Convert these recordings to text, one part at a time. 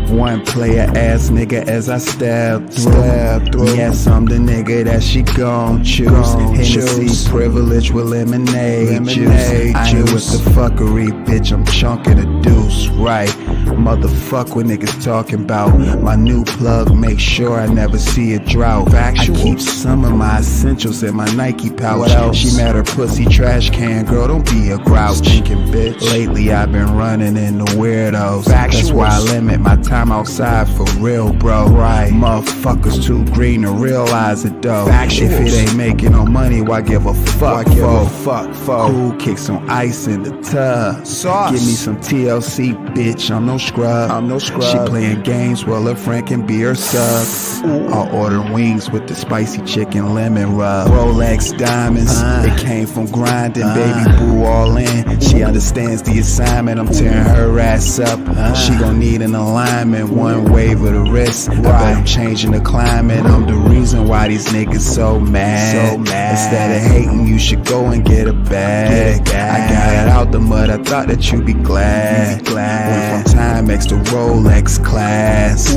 One player ass nigga as I stab through. Yes, I'm the nigga that she gon' choose. Hennessy privilege with lemonade juice. I ain't with the fuckery, bitch, I'm chunking the deuce, right? Motherfuck what niggas talking about. My new plug, make sure I never see a drought. I keep some of my essentials in my Nike pouch. She mad her pussy trash can, girl, don't be a grouch. Stinking bitch. Lately I've been running into weirdos. That's why I limit my time outside for real, bro. Right. Motherfuckers too green to realize it though. If it ain't making no money, why give a fuck for? Cool kicks on ice in the tub. Sauce. Give me some TLC, bitch, I'm no scrub. She playing games while her friend can be her sub. I'll order wings with the spicy chicken lemon rub. Rolex diamonds, it came from grinding, baby boo all in. She understands the assignment, I'm tearing her ass up. She gon' need an alignment, one wave of the wrist. I bet I'm changing the climate, I'm the reason why these niggas so mad. Instead of hating, you should go and get a bag. I got it out the mud, I thought that you'd be glad. Went from Timex to Rolex class.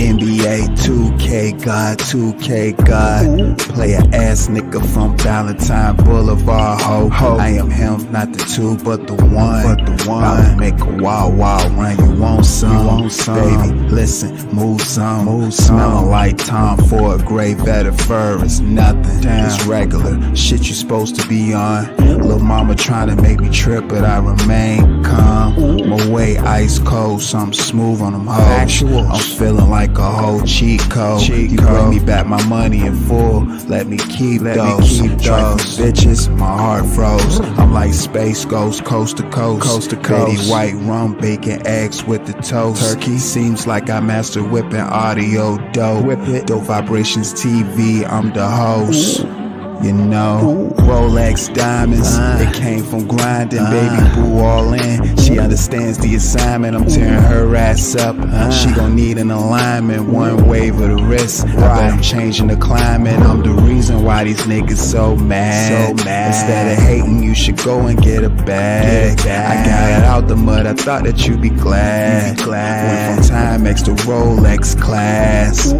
NBA 2K God, 2K God. Player ass nigga from Valentine Boulevard, ho. I am him, not the two, but the one. I'll make a wild run. You want some? Baby, listen, move some. Smelling like Tom Ford, gray better fur is nothing. It's regular shit you supposed to be on. Lil' mama trying to make me trip, but I remain calm. My way ice cold, something smooth on them hoes. I'm feeling like a whole cheat code. You bring me back my money in full, let me keep those. Trifling bitches, my heart froze. I'm like space ghost, coast to coast. Betty white rum, bacon, eggs with the toast. Turkey seems like I master whipping audio dope. Dope vibrations TV, I'm the host. You know, Rolex diamonds, it came from grinding, baby boo all in. She understands the assignment, I'm tearing her ass up. She gon' need an alignment, one wave of the wrist. I bet I'm changing the climate, I'm the reason why these niggas so mad. Instead of hating, you should go and get a bag. I got it out the mud, I thought that you'd be glad. Went from Timex to Rolex class.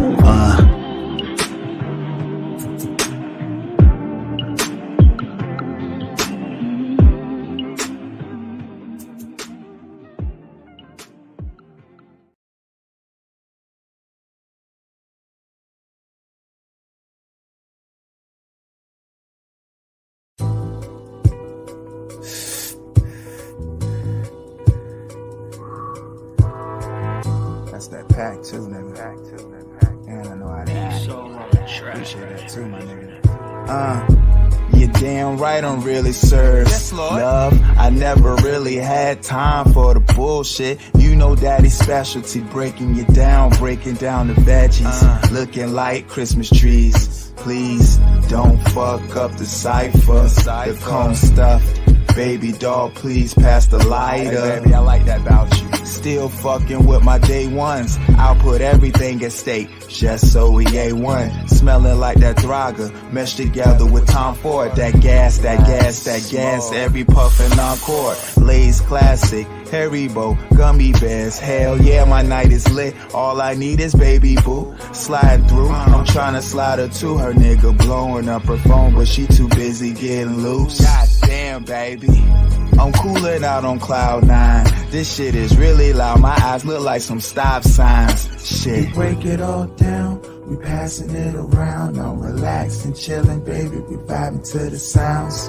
That's that pack too, nigga. And I know I appreciate that too, my nigga. You're damn right I'm really served. Yes, love, I never really had time for the bullshit. You know daddy's specialty, breaking you down, breaking down the veggies. Looking like Christmas trees. Please don't fuck up the cipher. The cone stuff. Baby doll, please pass the lighter. Hey, baby, I like that about you. Still fucking with my day ones. I'll put everything at stake, just so we A1. Smelling like that Draga, meshed together with Tom Ford. That gas, every puffin' encore. Lay's classic, Haribo, gummy bears. Hell yeah, my night is lit. All I need is baby boo. Slide through, I'm tryna slide her to her nigga. Blowing up her phone, but she too busy getting loose. God damn, baby. I'm cooling out on cloud 9. This shit is really loud. My eyes look like some stop signs. Shit. We break it all down. We passing it around. I'm relaxed and chilling, baby. We vibing to the sounds.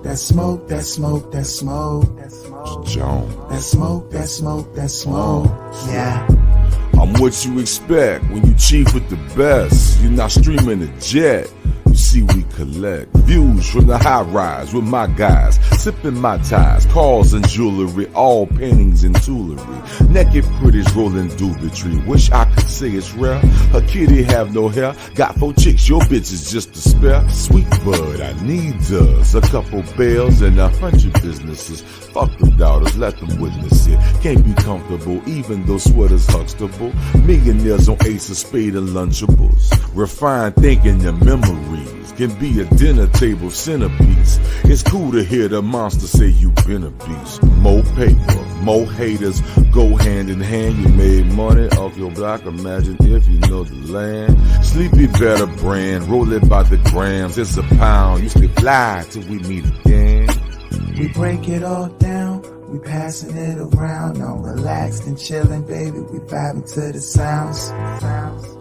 That smoke, that smoke, that smoke. That smoke, that smoke, that smoke. Yeah. I'm what you expect when you chief with the best. You're not streaming a jet. You see we collect views from the high rise with my guys, sipping my ties, cars and jewelry, all paintings and toolery. Naked pretties rolling Duvitry. Wish I could say it's rare. Her kitty have no hair. Got 4 chicks, your bitch is just a spare. Sweet bud, I need us. A couple bells and 100 businesses. Fuck them daughters, let them witness it. Can't be comfortable, even though sweaters huxtable. Millionaires on Ace of Spade and Lunchables. Refined thinking your memories. days can be a dinner table centerpiece. It's cool to hear the monster say you been a beast. More paper, more haters, go hand in hand. You made money off your block, imagine if you know the land. Sleepy better brand, roll it by the grams. It's a pound, you stay fly till we meet again. We break it all down, we passing it around. No, relaxed and chilling, baby, we vibing to the sounds.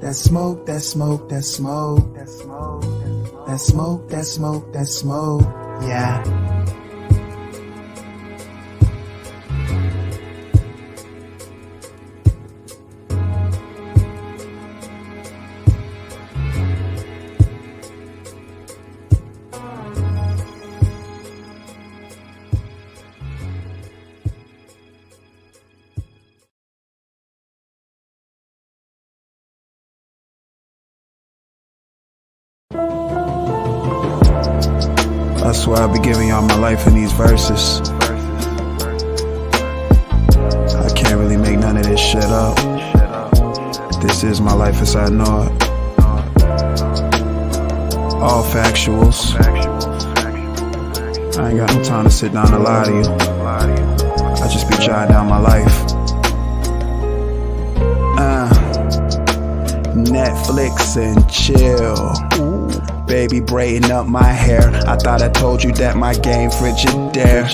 That smoke, that smoke, that smoke. That smoke, that smoke, that smoke. Yeah. That's why I be giving y'all my life in these verses. I can't really make none of this shit up. This is my life as I know it. All factuals. I ain't got no time to sit down and lie to you. I just be jotting down my life. Netflix and chill. Baby braiding up my hair. I thought I told you that my game Frigidaire.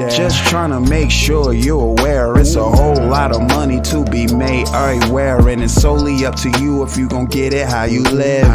Just trying to make sure you're aware. It's a whole lot of money to be made everywhere, and it's solely up to you if you gon' get it how you live.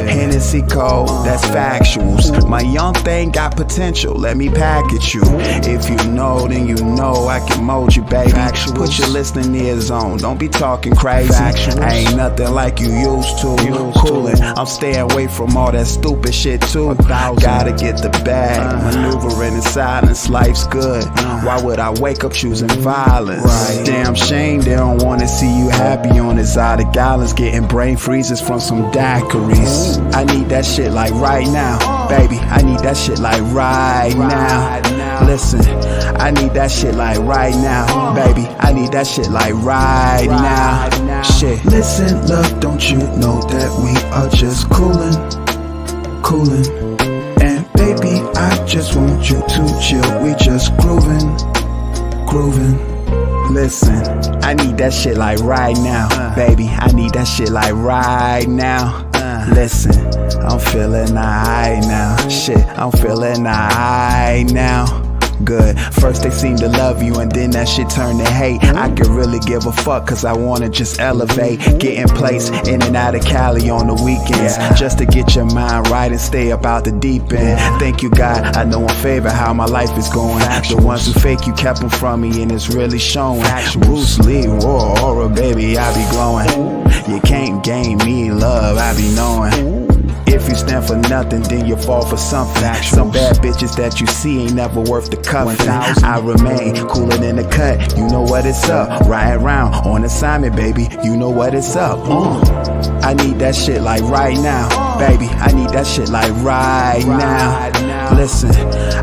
Hennessy Code, that's factuals. My young thing got potential, let me package you. If you know, then you know I can mold you, baby. Put your listening ears on, don't be talking crazy. I ain't nothing like you used to. Coolin', I'm staying away from all that stupid shit too. Gotta get the bag, maneuvering in silence, life's good. Why would I wake up choosing violence? Damn shame they don't wanna see you happy on this side of gallons, getting brain freezes from some daiquiris. I need that shit like right now, baby. I need that shit like right now. Listen, I need that shit like right now, baby. I need that shit like right now. Shit. Listen, love, don't you know that we are just coolin'? And baby, I just want you to chill. We just groovin'. Listen, I need that shit like right now, baby. I need that shit like right now. Listen, I'm feeling alright now. Shit, I'm feeling alright now. Good. First they seem to love you and then that shit turn to hate. I could really give a fuck cause I wanna just elevate. Get in place in and out of Cali on the weekends, just to get your mind right and stay about the deep end. Thank you God, I know I'm favored how my life is going. The ones who fake you kept them from me and it's really showing. Bruce Lee, war, aura, baby, I be glowing. You can't gain me love, I be knowing. If you stand for nothing, then you fall for something. Some bad bitches that you see ain't never worth the cuffing. I remain cooler than the cut, you know what it's up. Riding around on assignment, baby, you know what it's up. I need that shit like right now, baby. I need that shit like right now. Listen,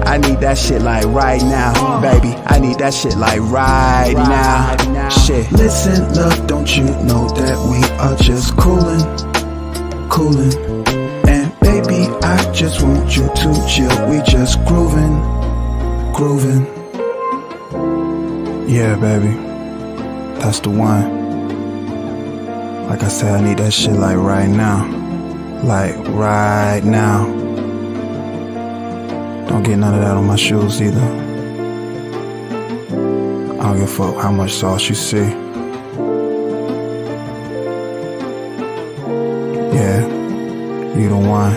I need that shit like right now, baby. I need that shit like right now. Shit. Listen, love, don't you know that we are just coolin'? And baby, I just want you to chill. We just groovin'. Yeah, baby, that's the one. Like I said, I need that shit like right now. Like right now. Don't get none of that on my shoes either. I don't give a fuck how much sauce you see. Yeah, you the one.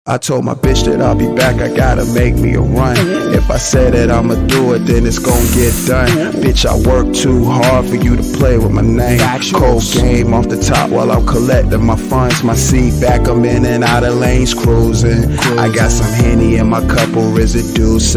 I told my bitch that I'll be back, I gotta make me a run. If I say that I'ma do it, then it's gon' get done. Bitch, I work too hard for you to play with my name. Cold game off the top while I'm collecting my funds. My seat back, I'm in and out of lanes cruising. I got some Henny in my cup, or is it Douce?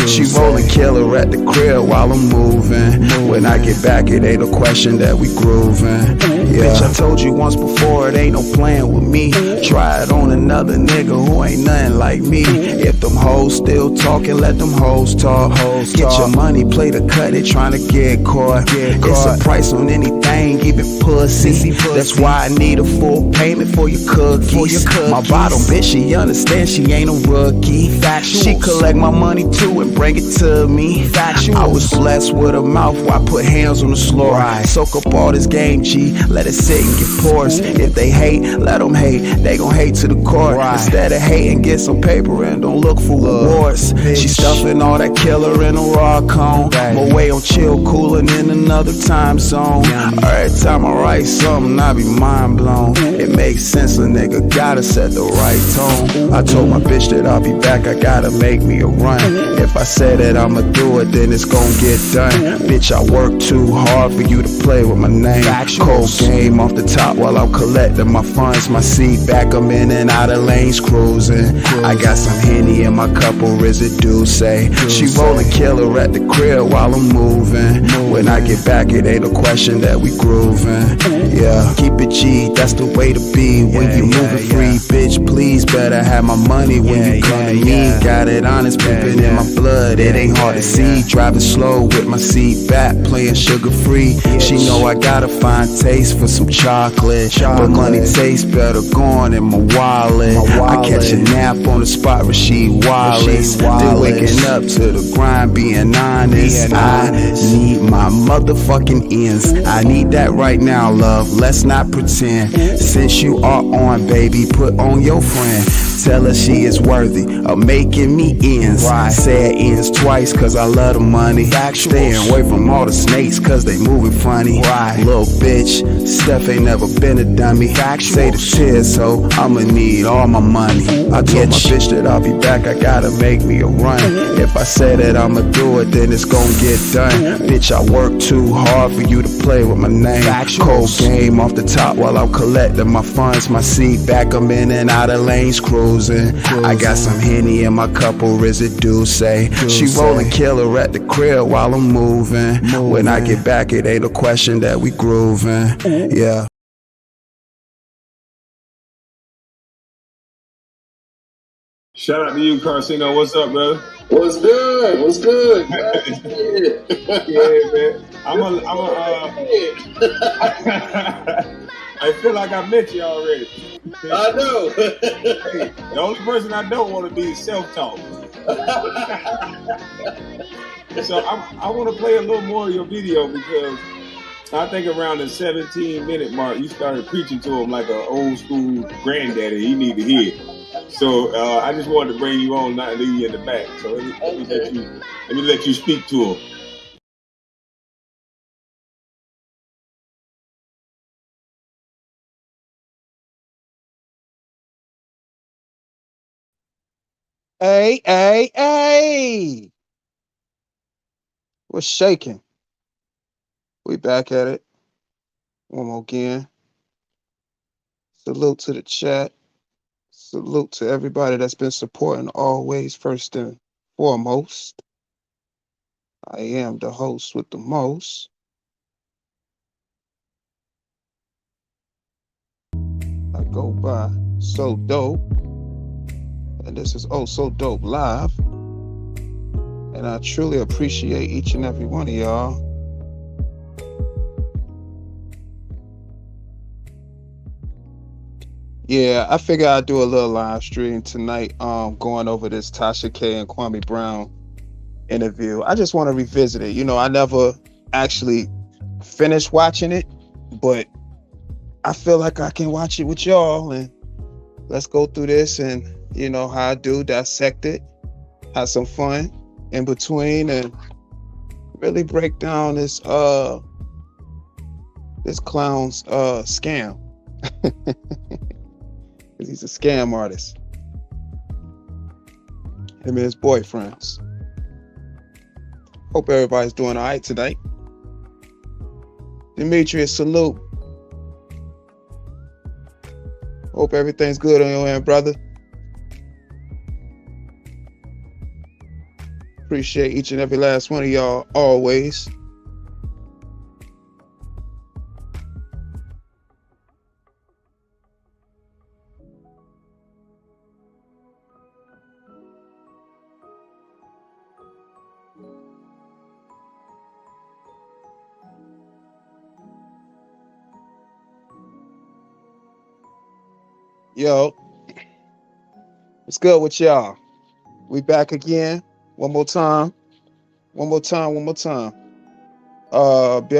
She rollin' killer at the crib while I'm moving. When I get back, it ain't a question that we groovin'. Yeah. Bitch, I told you once before, it ain't no playing with me. Try it on another nigga who know ain't nothing like me. If them hoes still talking, let them hoes talk. Get your money, play the cut, they tryna get caught. It's a price on anything, even pussy. That's why I need a full payment for your cookies. My bottom bitch, she understand she ain't a rookie. She collect my money too and bring it to me. I was blessed with a mouth where I put hands on the floor. Soak up all this game, G, let it sit and get porous. If they hate, let them hate, they gon' hate to the core. Instead of hating, get some paper and don't look for rewards. She stuffing all that killer in a raw cone. My way on chill, coolin' in another time zone. Every time I write something, I be mind blown. It makes sense, a nigga gotta set the right tone. I told my bitch that I'll be back, I gotta make me a run. If I say that I'ma do it, then it's gon' get done. Bitch, I work too hard for you to play with my name. Cold game off the top while I'm collecting my funds. My seat back, I'm in and out of lanes cruising. I got some Henny in my cup, or residue say. She rollin' killer at the crib while I'm moving. When I get back, it ain't a question that we groovin'. Yeah, keep it G, that's the way to be. When you moving free, bitch, please better have my money when you come to me. Got it honest, pimpin' in my blood, it ain't hard to see. Driving slow with my seat back, playing sugar free. She know I got a fine taste for some chocolate, but money tastes better gone in my wallet. I catch a nap on the spot, Rasheed Wallace. Then waking up to the grind, being honest. I need my motherfucking ends. I need that right now, love, let's not pretend. Since you are on, baby, put on your friend. Tell her she is worthy of making me ends. Say it ends twice, cause I love the money. Staying away from all the snakes, cause they moving funny. Little bitch, Steph ain't never been a dummy. Say the tears, so I'ma need all my money. I told my bitch that I'll be back, I gotta make me a run. If I say that I'ma do it, then it's gon' get done. Bitch, I work too hard for you to play with my name. Cold game off the top while I'm collecting my funds. My seat back, I'm in and out of lanes cruising. I got some Henny in my cup, or residue say. She rollin' killer at the crib while I'm moving. When I get back, it ain't a question that we groovin'. Yeah. Shout out to you, Carcino. What's up, brother? What's good? What's good? Yeah, man. I feel like I met you already. I know. Hey, the only person I don't want to be is self-taught. So I want to play a little more of your video, because I think around the 17-minute mark, you started preaching to him like an old school granddaddy. He need to hear. So I just wanted to bring you on, not leave you in the back. So let me let you speak to him. Hey. What's shaking? We back at it. One more again. Salute to the chat. Salute to everybody that's been supporting always, first and foremost. I am the host with the most. I go by So Dope. And this is Oh So Dope Live. And I truly appreciate each and every one of y'all. Yeah, I figure I'd do a little live stream tonight, going over this Tasha K and Kwame Brown interview. I just want to revisit it. You know, I never actually finished watching it, but I feel like I can watch it with y'all, and let's go through this and, you know, how I do, dissect it, have some fun in between, and really break down this clown's scam. He's a scam artist. Him and his boyfriends. Hope everybody's doing all right tonight. Demetrius, salute. Hope everything's good on your end, brother. Appreciate each and every last one of y'all always. Yo, what's good with y'all? We back again. One more time. Bear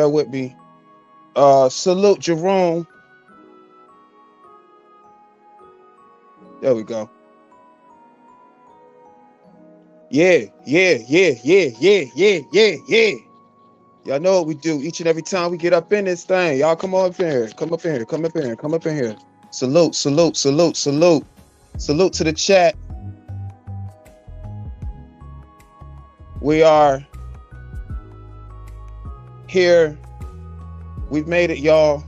with me. Salute Jerome. There we go. Yeah. Y'all know what we do each and every time we get up in this thing. Y'all come up in here. Come up in here. Salute. Salute to the chat. We are here. We've made it, y'all.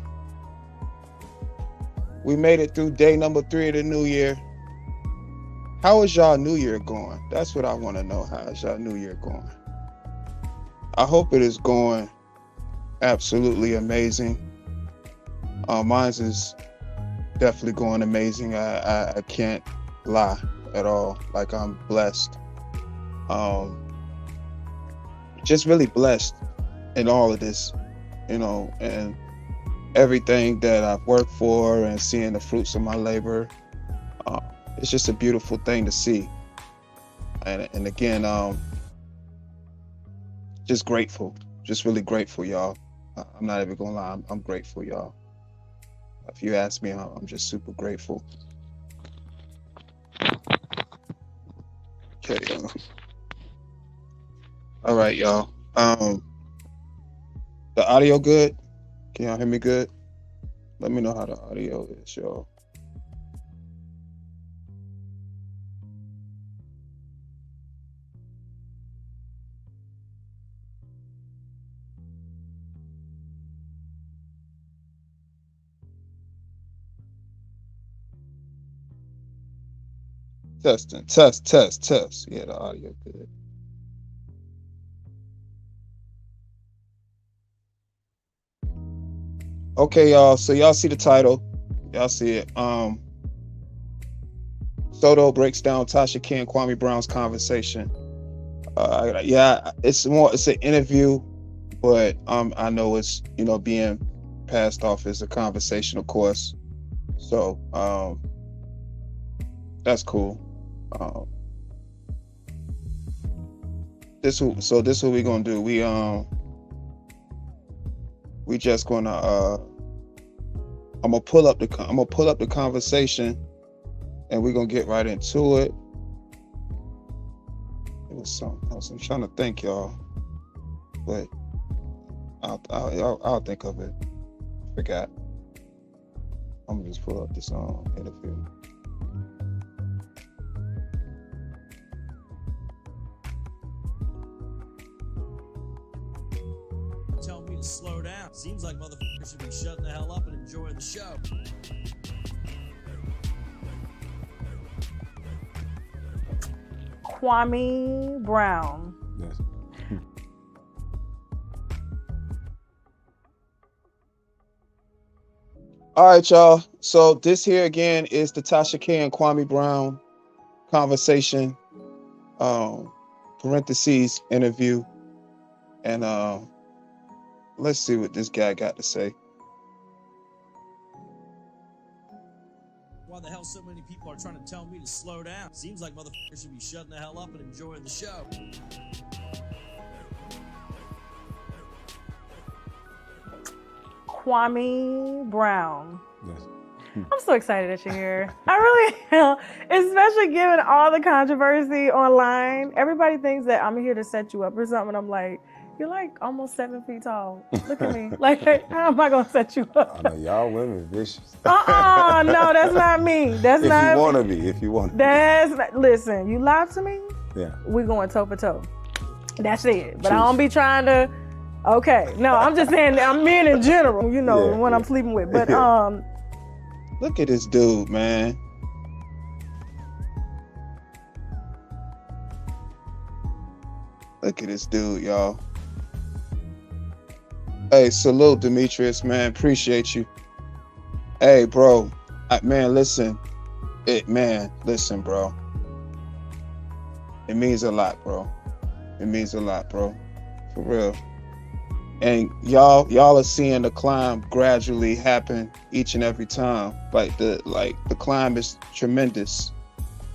We made it through day number 3 of the new year. How is y'all new year going? That's what I want to know. How is y'all new year going? I hope it is going absolutely amazing. Mine's is definitely going amazing. I can't lie at all. Like, I'm blessed. Just really blessed in all of this, you know, and everything that I've worked for and seeing the fruits of my labor. It's just a beautiful thing to see. And again, just grateful, just really grateful, y'all. I'm not even gonna lie, I'm grateful, y'all. If you ask me, I'm just super grateful. Okay, all right, y'all. The audio good? Can y'all hear me good? Let me know how the audio is, y'all. Testing, test. Yeah, the audio good. Okay, y'all. So y'all see the title. Y'all see it. Soto breaks down Tasha K and Kwame Brown's conversation. Yeah, it's an interview, but I know it's, you know, being passed off as a conversation, of course. So that's cool. This what we gonna do. We just gonna I'm gonna pull up the conversation, and we're gonna get right into it. It was something else. I'm trying to think, y'all, but I'll think of it. Forgot. I'm gonna just pull up this interview. Telling me to slow down. Seems like motherfuckers should be shutting the hell up and enjoying the show. Kwame Brown. Yes. All right, y'all. So this here again is the Tasha K and Kwame Brown conversation, parentheses interview, and let's see what this guy got to say. Why the hell so many people are trying to tell me to slow down? Seems like motherfuckers should be shutting the hell up and enjoying the show. Kwame Brown. Yes. I'm so excited that you're here. I really am, especially given all the controversy online. Everybody thinks that I'm here to set you up or something. I'm like, you're like almost 7 feet tall. Look at me. Like, how am I gonna set you up? I know y'all women vicious. No, that's not me. That's if not. If you want to be, if you want to. That's not, listen. You lie to me. Yeah. We going toe for toe. That's it. But I don't be trying to. Okay. No, I'm just saying that I'm men in general. You know, Yeah, when yeah. I'm sleeping with. But Look at this dude, man. Look at this dude, y'all. Hey, salute, Demetrius, man. Appreciate you. Hey, bro. Listen, bro. It means a lot, bro. It means a lot, bro. For real. And y'all are seeing the climb gradually happen each and every time. The climb is tremendous,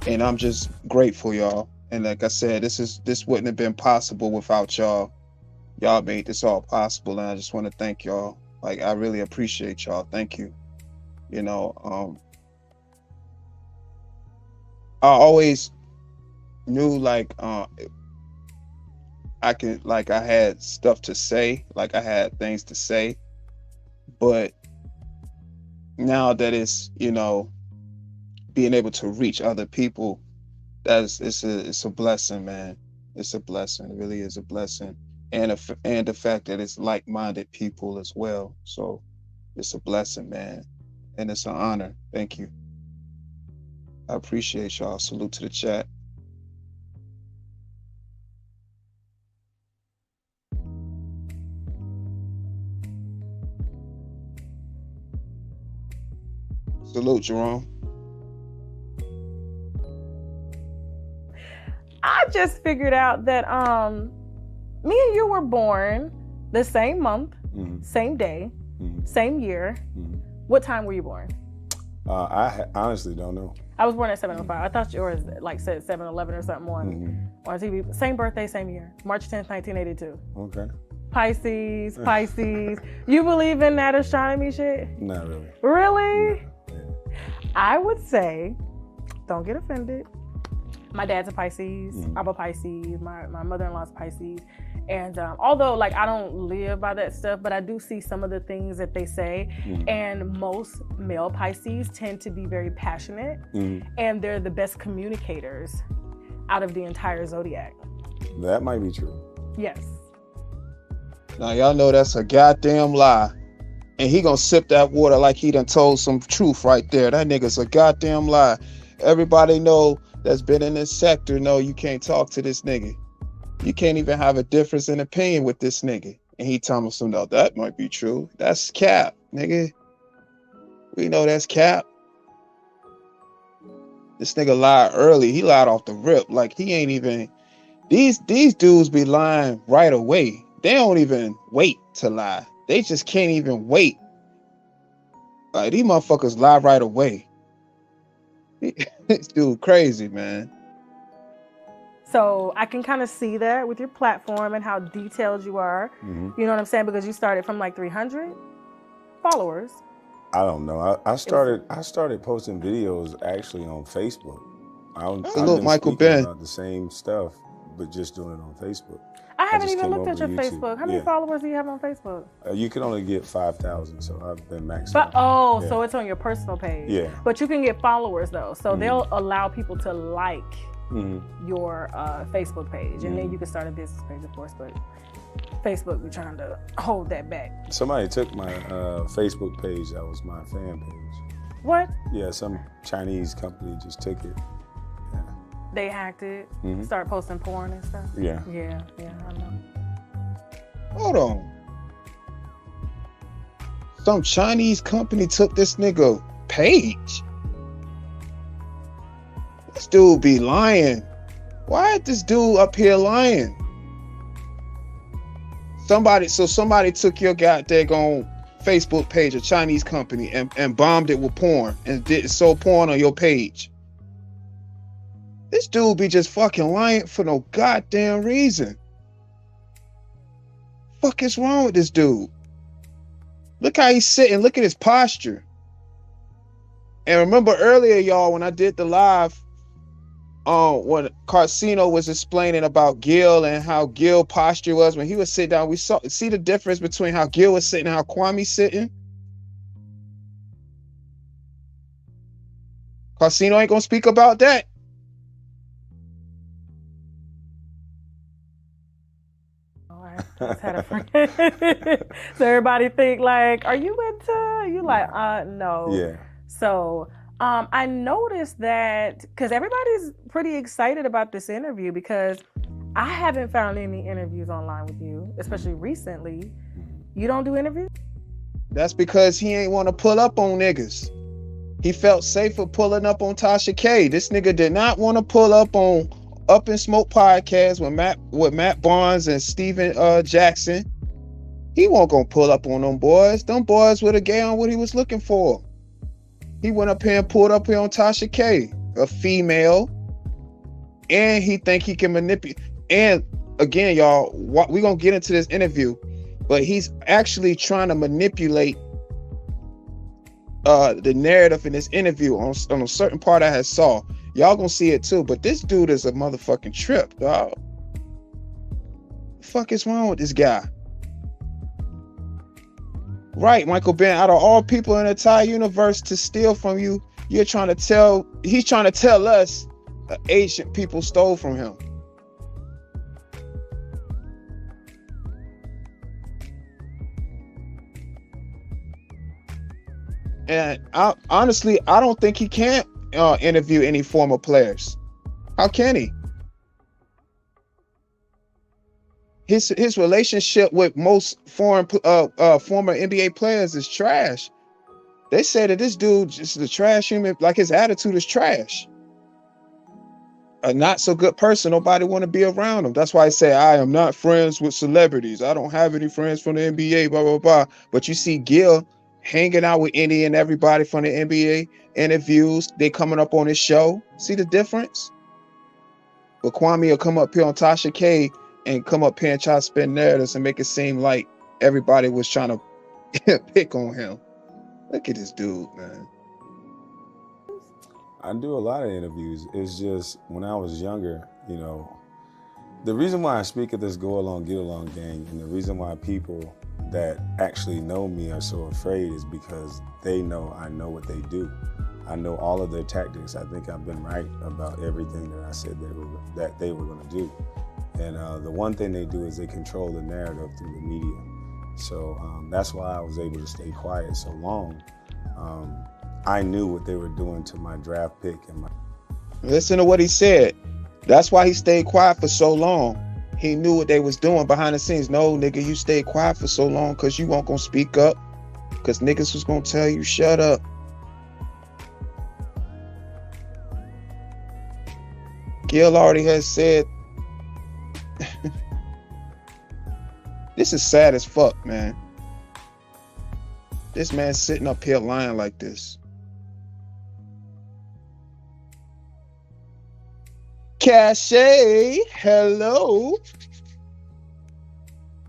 and I'm just grateful, y'all. And like I said, this wouldn't have been possible without y'all. Y'all made this all possible, and I just want to thank y'all. Like, I really appreciate y'all. Thank you. You know, I always knew I had stuff to say, like I had things to say, but now that it's, being able to reach other people, it's a blessing, man. It's a blessing. It really is a blessing. And the fact that it's like-minded people as well. So it's a blessing, man. And it's an honor. Thank you. I appreciate y'all. Salute to the chat. Salute, Jerome. I just figured out that me and you were born the same month, same day, same year. What time were you born? I honestly don't know. I was born at 7:05. I thought yours said 7:11 or something on TV. Same birthday, same year. March 10th, 1982. Okay. Pisces. You believe in that astronomy shit? Not really. Really? Yeah. I would say, don't get offended. My dad's a Pisces. I'm a Pisces. My mother-in-law's Pisces. And although I don't live by that stuff, but I do see some of the things that they say. And most male Pisces tend to be very passionate, and they're the best communicators out of the entire zodiac. That might be true. Yes. Now y'all know that's a goddamn lie. And he gonna sip that water like he done told some truth right there. That nigga's a goddamn lie. Everybody know that's been in this sector know you can't talk to this nigga. You can't even have a difference in opinion with this nigga. And he telling us, no, that might be true. That's cap, nigga. We know that's cap. This nigga lied early. He lied off the rip. Like, he ain't even... These dudes be lying right away. They don't even wait to lie. They just can't even wait. Like, these motherfuckers lie right away. This dude crazy, man. So I can kind of see that with your platform and how detailed you are. You know what I'm saying? Because you started from 300 followers. I don't know. I started posting videos actually on Facebook. Salute, Michael Ben. About the same stuff, but just doing it on Facebook. I haven't even looked at your Facebook. How many followers do you have on Facebook? You can only get 5,000, so I've been maxed out. So it's on your personal page. Yeah. But you can get followers though, so they'll allow people to like your Facebook page, and then you can start a business page, of course. But Facebook, we're trying to hold that back. Somebody took my Facebook page. That was my fan page. What? Yeah, some Chinese company just took it. Yeah. They hacked it. Start posting porn and stuff. Yeah. Yeah, I know. Hold on. Some Chinese company took this nigga page. This dude be lying. Why is this dude up here lying? Somebody took your goddamn Facebook page, a Chinese company, and bombed it with porn and sold porn on your page. This dude be just fucking lying for no goddamn reason. Fuck is wrong with this dude? Look how he's sitting. Look at his posture. And remember earlier, y'all, when I did the live, when Carcino was explaining about Gil and how Gil posture was when he was sitting down, we see the difference between how Gil was sitting and how Kwame's sitting. Carcino ain't gonna speak about that. Just had a friend. So everybody think are you into? You no. Yeah. So I noticed that because everybody's pretty excited about this interview because I haven't found any interviews online with you, especially recently. You don't do interviews? That's because he ain't want to pull up on niggas. He felt safer pulling up on Tasha K. This nigga did not want to pull up on Up in Smoke podcast with Matt Barnes and Steven Jackson. He won't gonna pull up on them boys. Them boys would have gave him what he was looking for. He went up here and pulled up here on Tasha K, a female, and he think he can manipulate. And again, y'all, we're gonna get into this interview, but he's actually trying to manipulate the narrative in this interview on a certain part I had saw. Y'all gonna see it too, but this dude is a motherfucking trip, dog. The fuck is wrong with this guy? Right, Michael Ben, out of all people in the entire universe to steal from you, he's trying to tell us ancient people stole from him. And I don't think he can interview any former players. How can he? His relationship with most former NBA players is trash. They say that this dude just a trash human, like his attitude is trash. A not so good person, nobody want to be around him. That's why I say I am not friends with celebrities. I don't have any friends from the NBA, blah, blah, blah. But you see Gil hanging out with any and everybody from the NBA, interviews, they coming up on his show. See the difference? But Kwame will come up here on Tasha K and come up here and try to spin narratives and make it seem like everybody was trying to pick on him. Look at this dude, man. I do a lot of interviews. It's just when I was younger, the reason why I speak at this Go Along, Get Along gang, and the reason why people that actually know me are so afraid is because they know I know what they do. I know all of their tactics. I think I've been right about everything that I said that they were going to do. And the one thing they do is they control the narrative through the media. So that's why I was able to stay quiet so long. I knew what they were doing to my draft pick and my. Listen to what he said. That's why he stayed quiet for so long. He knew what they was doing behind the scenes. No, nigga, you stayed quiet for so long because you weren't gonna speak up. Because niggas was gonna tell you, shut up. Gil already has said. This is sad as fuck, man. This man sitting up here lying like this. Cache, hello.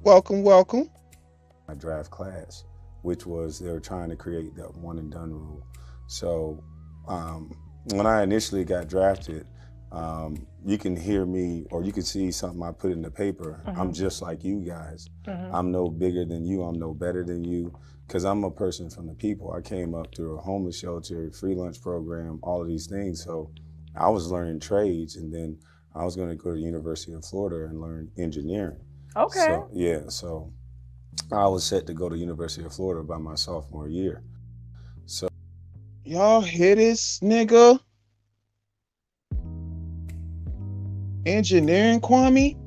Welcome. My draft class, which was they were trying to create that one and done rule. So when I initially got drafted, you can hear me or you can see something I put in the paper. Mm-hmm. I'm just like you guys. Mm-hmm. I'm no bigger than you. I'm no better than you because I'm a person from the people. I came up through a homeless shelter, free lunch program, all of these things. So I was learning trades and then I was going to go to the University of Florida and learn engineering. Okay. So I was set to go to University of Florida by my sophomore year. So y'all hear this nigga? Engineering, Kwame?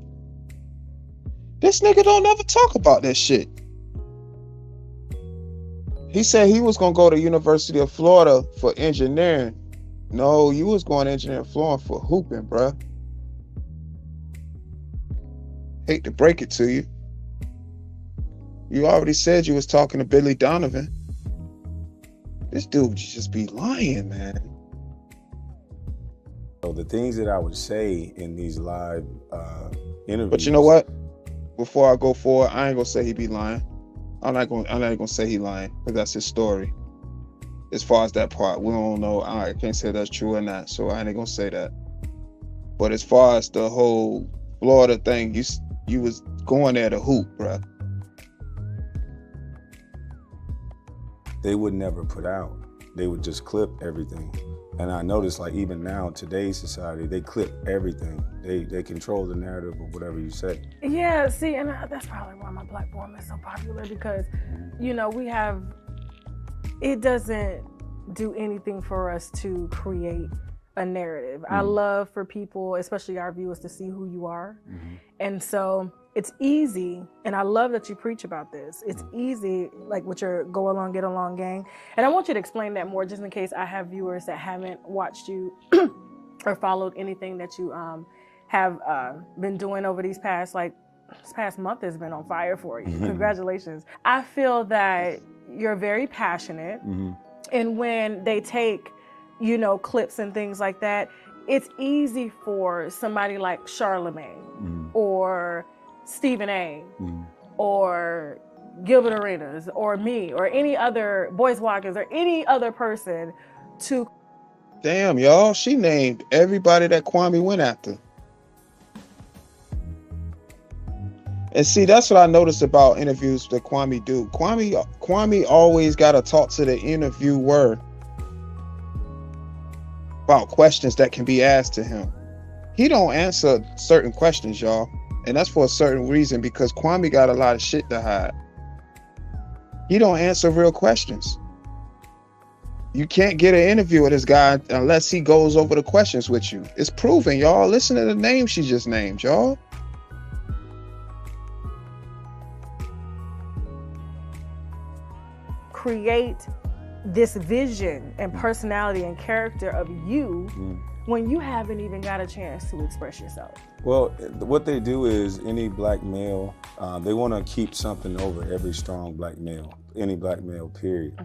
This nigga don't ever talk about that shit. He said he was gonna go to University of Florida for engineering. No, you was going to engineering Florida for hooping, bruh. Hate to break it to you. You already said you was talking to Billy Donovan. This dude just be lying, man. So the things that I would say in these live interviews. But you know what? Before I go forward, I ain't gonna say he be lying. I'm not gonna say he lying because that's his story. As far as that part, we don't know. I can't say that's true or not, so I ain't gonna say that. But as far as the whole Florida thing, you was going there to hoop, bro. They would never put out. They would just clip everything. And I noticed, like, even now, today's society, they clip everything. They control the narrative of whatever you say. Yeah, see, and that's probably why my platform is so popular because, it doesn't do anything for us to create a narrative. Mm-hmm. I love for people, especially our viewers, to see who you are. Mm-hmm. And so it's easy, and I love that you preach about this. It's easy, like with your Go Along, Get Along gang. And I want you to explain that more just in case I have viewers that haven't watched you or followed anything that you have been doing over these past, this past month has been on fire for you. Congratulations. I feel that you're very passionate. And when they take, you know, clips and things like that, it's easy for somebody like Charlemagne or Stephen A. Or Gilbert Arenas or me or any other Boyce Watkins or any other person to. Damn, y'all, she named everybody that Kwame went after. And see, that's what I noticed about interviews that Kwame do. Kwame always got to talk to the interviewer about questions that can be asked to him. He don't answer certain questions, y'all. And that's for a certain reason, because Kwame got a lot of shit to hide. He don't answer real questions. You can't get an interview with this guy unless he goes over the questions with you. It's proven, y'all. Listen to the name she just named, y'all. Create this vision and personality and character of you when you haven't even got a chance to express yourself. Well, what they do is any black male, they want to keep something over every strong black male, any black male, period.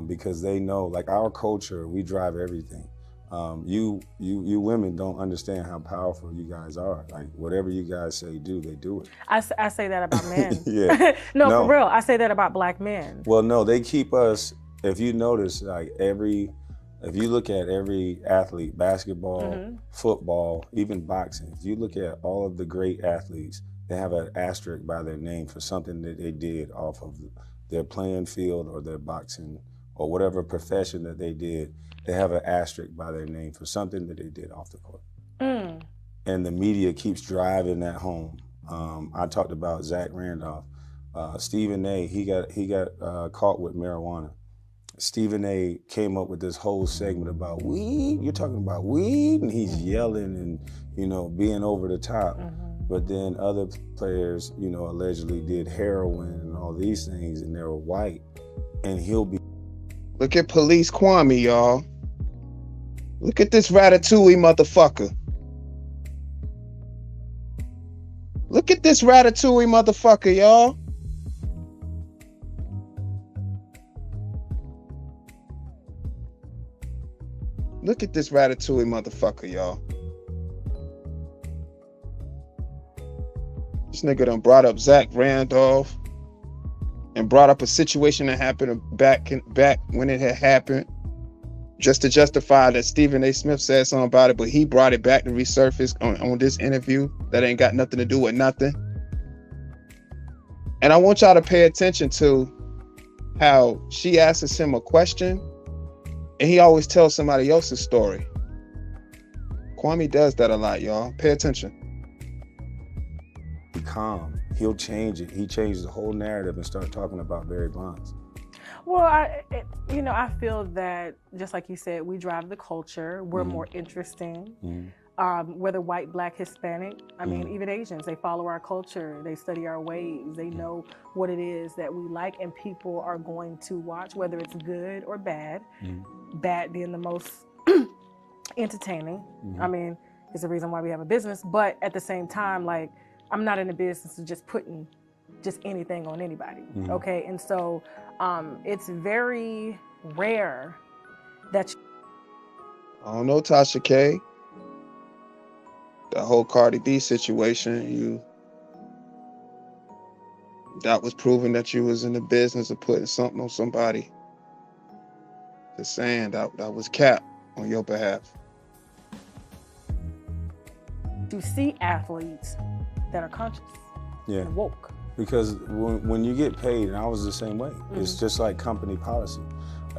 Because they know, like our culture, we drive everything. You women don't understand how powerful you guys are. Like whatever you guys say, they do it. I say that about men. Yeah. no, for real. I say that about black men. Well, no, they keep us, if you notice, like if you look at every athlete, basketball, football, even boxing, if you look at all of the great athletes, they have an asterisk by their name for something that they did off of their playing field or their boxing or whatever profession that they did. They have an asterisk by their name for something that they did off the court. And the media keeps driving that home. I talked about Zach Randolph. Stephen A., he got caught with marijuana. Stephen A. came up with this whole segment about weed. You're talking about weed? And he's yelling and, you know, being over the top. But then other players, you know, allegedly did heroin and all these things, and they were white. And he'll be... Look at Police Kwame, y'all. Look at this ratatouille motherfucker. Look at this ratatouille motherfucker, y'all. Look at this ratatouille motherfucker, y'all. This nigga done brought up Zach Randolph and brought up a situation that happened back when it had happened, just to justify that Stephen A. Smith said something about it, but he brought it back to resurface on this interview that ain't got nothing to do with nothing. And I want y'all to pay attention to how she asks him a question and he always tells somebody else's story. Kwame does that a lot, y'all. Pay attention. Be calm. He'll change it. He changed the whole narrative and start talking about Barry Bonds. Well, I feel that, just like you said, we drive the culture. We're more interesting. Whether white, black, Hispanic, I mean, even Asians, they follow our culture. They study our ways. They know what it is that we like, and people are going to watch, whether it's good or bad. Bad being the most entertaining. I mean, it's the reason why we have a business. But at the same time, like, I'm not in the business of just putting just anything on anybody, okay? And so it's very rare that I don't know, Tasha K. The whole Cardi B situation, that was proven that you was in the business of putting something on somebody. Just saying that was cap on your behalf. to see athletes that are conscious and woke. Because when you get paid, and I was the same way, it's just like company policy.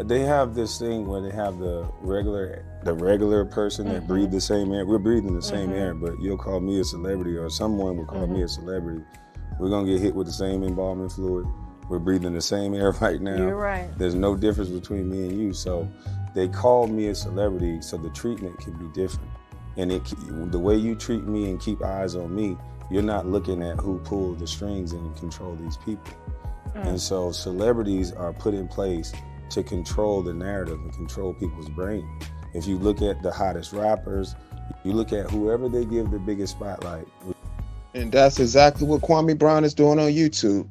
They have this thing where they have the regular person that breathe the same air. We're breathing the same air, but you'll call me a celebrity, or someone will call me a celebrity. We're gonna get hit with the same embalming fluid. We're breathing the same air right now. You're right. There's no difference between me and you. So they call me a celebrity so the treatment can be different. And the way you treat me and keep eyes on me, you're not looking at who pulled the strings and control these people. And so celebrities are put in place to control the narrative and control people's brain. If you look at the hottest rappers, you look at whoever they give the biggest spotlight. And that's exactly what Kwame Brown is doing on YouTube.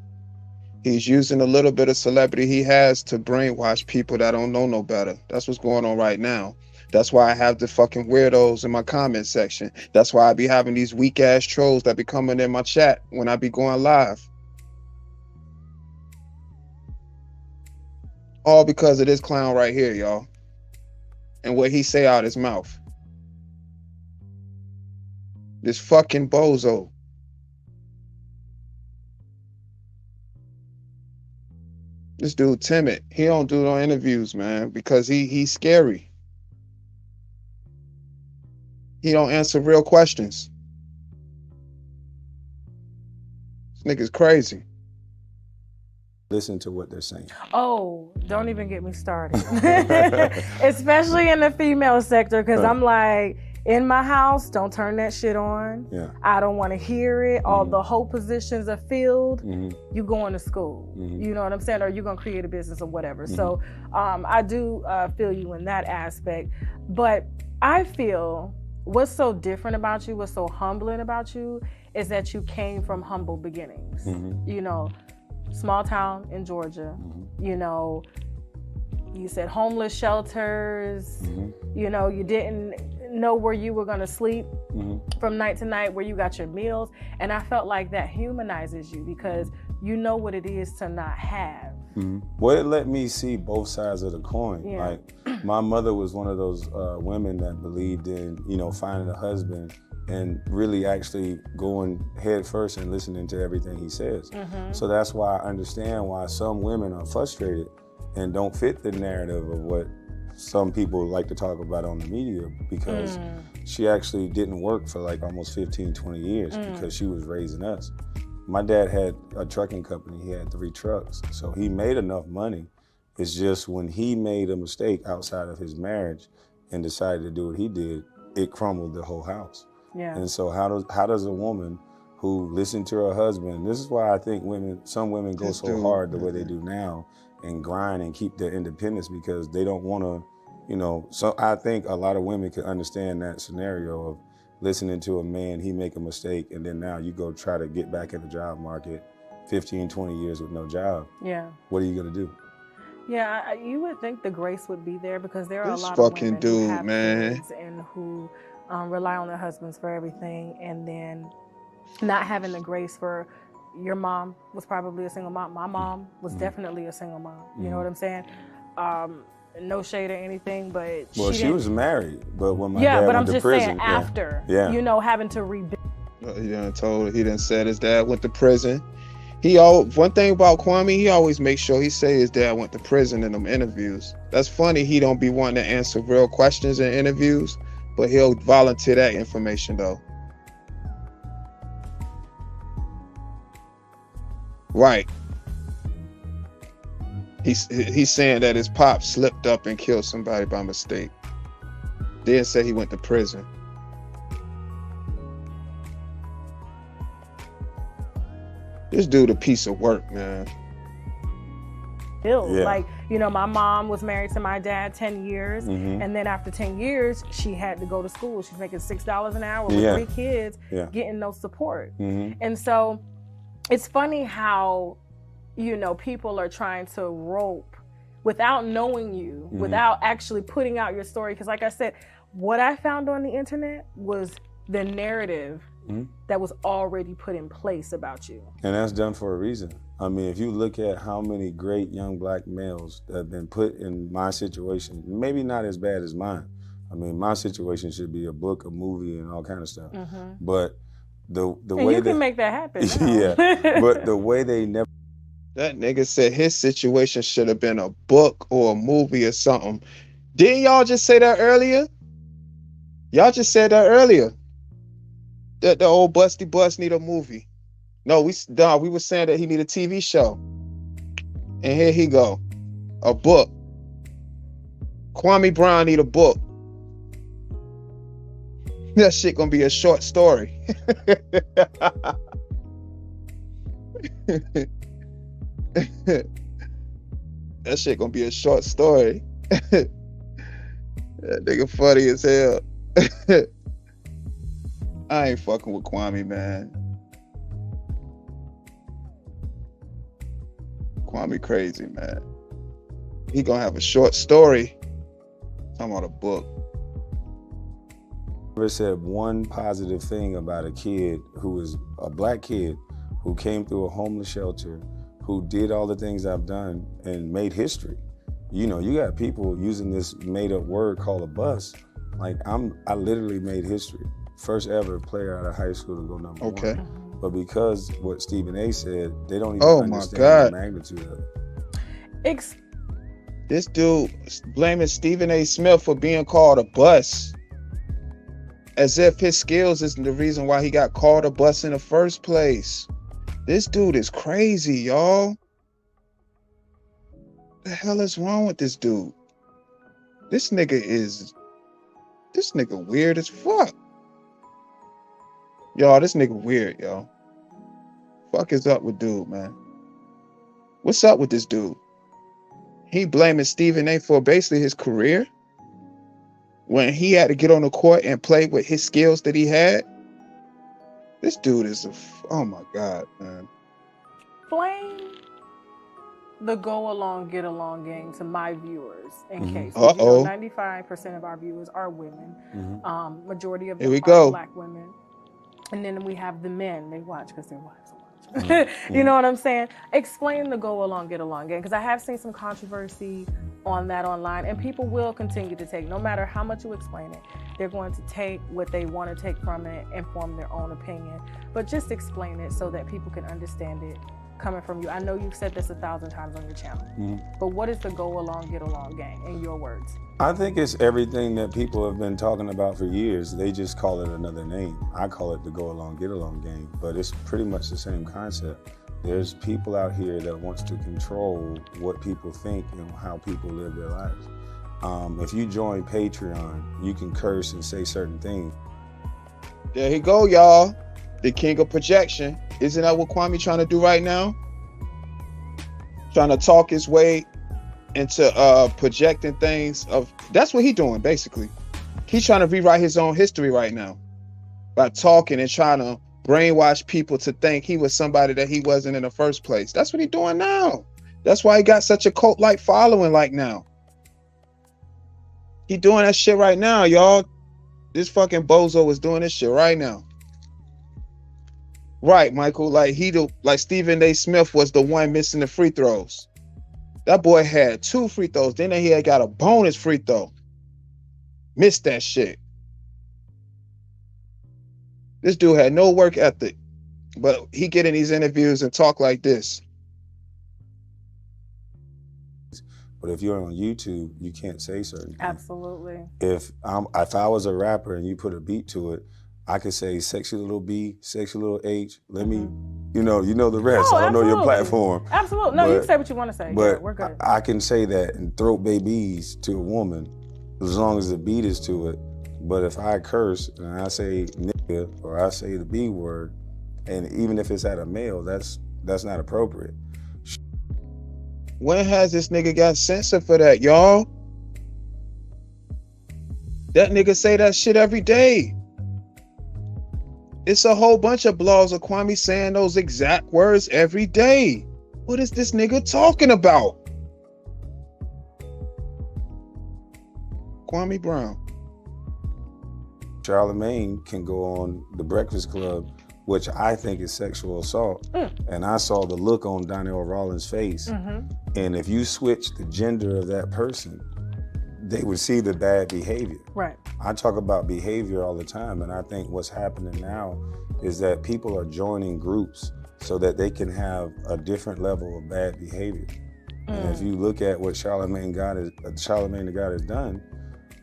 He's using a little bit of celebrity he has to brainwash people that don't know no better. That's what's going on right now. That's why I have the fucking weirdos in my comment section. That's why I be having these weak ass trolls that be coming in my chat when I be going live. All because of this clown right here, y'all. And what he say out his mouth. This fucking bozo. This dude timid. He don't do no interviews, man, because he's scary. He don't answer real questions. This nigga's crazy. Listen to what they're saying. Oh, don't even get me started. Especially in the female sector, because I'm like, in my house, don't turn that shit on. Yeah. I don't want to hear it. All the whole positions are filled. You going to school. You know what I'm saying? Or you going to create a business or whatever. So I do feel you in that aspect. But I feel what's so different about you, what's so humbling about you, is that you came from humble beginnings. You know, small town in Georgia, you know, you said homeless shelters, you know, you didn't know where you were going to sleep from night to night, where you got your meals. And I felt like that humanizes you because you know what it is to not have. Well, it let me see both sides of the coin. Yeah. Like, my mother was one of those women that believed in, you know, finding a husband and really actually going head first and listening to everything he says. So that's why I understand why some women are frustrated and don't fit the narrative of what some people like to talk about on the media, because she actually didn't work for like almost 15, 20 years because she was raising us. My dad had a trucking company. He had 3 trucks. So he made enough money. It's just when he made a mistake outside of his marriage and decided to do what he did, it crumbled the whole house. Yeah. And so how does a woman who listened to her husband, this is why I think some women go so hard the way they do now and grind and keep their independence, because they don't want to, you know, so I think a lot of women can understand that scenario of listening to a man, he make a mistake, and then now you go try to get back in the job market 15, 20 years with no job. Yeah. What are you going to do? Yeah, you would think the grace would be there, because there are This a lot fucking of women who dude, have man. kids and who rely on their husbands for everything, and then not having the grace for. Your mom was probably a single mom. My mom was definitely a single mom. You know what I'm saying? No shade or anything, but she was married, but when my dad but went I'm to just prison, saying after, yeah. you know, having to rebuild. He done said his dad went to prison. One thing about Kwame, he always makes sure he say his dad went to prison in them interviews. That's funny. He don't be wanting to answer real questions in interviews, but he'll volunteer that information though. Right. He's saying that his pop slipped up and killed somebody by mistake. Then say he went to prison. This dude a piece of work, man. Yeah. Like, you know, my mom was married to my dad 10 years, and then after 10 years, she had to go to school. She's making $6 an hour with 3 kids, getting no support. And so it's funny how, you know, people are trying to rope without knowing you, without actually putting out your story. Because like I said, what I found on the internet was the narrative that was already put in place about you. And that's done for a reason. I mean, if you look at how many great young black males that have been put in my situation, maybe not as bad as mine. I mean, my situation should be a book, a movie, and all kind of stuff. But the way you can make that happen. but the way they never. That nigga said his situation should have been a book or a movie or something. Didn't y'all just say that earlier? Y'all just said that earlier. That the old Busty Bus need a movie. No, we were saying that he need a TV show. And here he go. A book. Kwame Brown need a book. That shit gonna be a short story. That shit gonna be a short story. That nigga funny as hell. I ain't fucking with Kwame, man. Kwame crazy, man. He gonna have a short story. Talking about a book. Never said one positive thing about a kid who was a black kid who came through a homeless shelter, who did all the things I've done and made history. You know, you got people using this made-up word called a bus. Like I literally made history. First ever player out of high school to go number one. But because what Stephen A. said, they don't even understand the magnitude of it. This dude blaming Stephen A. Smith for being called a bus, as if his skills isn't the reason why he got called a bus in the first place. This dude is crazy, y'all. The hell is wrong with this dude? This nigga weird as fuck. Y'all, this nigga weird, y'all. Fuck is up with dude, man? What's up with this dude? He blaming Stephen A. for basically his career when he had to get on the court and play with his skills that he had. This dude is oh my God, man. Explain the go along, get along game to my viewers in case. You know, 95% of our viewers are women. Majority of them are black women. And then we have the men. They watch because their wives watch. You know what I'm saying? Explain the go along, get along game, because I have seen some controversy on that online, and people will continue to take, no matter how much you explain it, they're going to take what they want to take from it and form their own opinion. But just explain it so that people can understand it coming from you. I know you've said this 1,000 times on your channel, but what is the go along, get along game in your words? I think it's everything that people have been talking about for years. They just call it another name. I call it the go along, get along game, but it's pretty much the same concept. There's people out here that wants to control what people think and how people live their lives. If you join Patreon, you can curse and say certain things. There he go, y'all. The king of projection. Isn't that what Kwame trying to do right now? Trying to talk his way into projecting things of, that's what he's doing basically. He's trying to rewrite his own history right now by talking and trying to brainwash people to think he was somebody that he wasn't in the first place. That's what he's doing now. That's why he got such a cult-like following like now. He doing that shit right now, y'all. This fucking bozo is doing this shit right now. Right, Michael, like Stephen A. Smith was the one missing the free throws. That boy had 2 free throws. Then he had got a bonus free throw. Missed that shit. This dude had no work ethic, but he get in these interviews and talk like this. But if you're on YouTube, you can't say certain things. Absolutely. If I was a rapper and you put a beat to it, I could say sexy little B, sexy little H. Let me, you know the rest. I don't know your platform. Absolutely. No, you can say what you want to say. But we're good. I can say that and throat babies to a woman as long as the beat is to it. But if I curse and I say nigga or I say the B word, and even if it's at a male, that's not appropriate. When has this nigga got censored for that, y'all? That nigga say that shit every day. It's a whole bunch of blogs of Kwame saying those exact words every day. What is this nigga talking about? Kwame Brown. Charlemagne can go on The Breakfast Club, which I think is sexual assault. And I saw the look on Donnell Rawlings' face. And if you switch the gender of that person, they would see the bad behavior. Right. I talk about behavior all the time, and I think what's happening now is that people are joining groups so that they can have a different level of bad behavior. And if you look at what Charlemagne the God has done,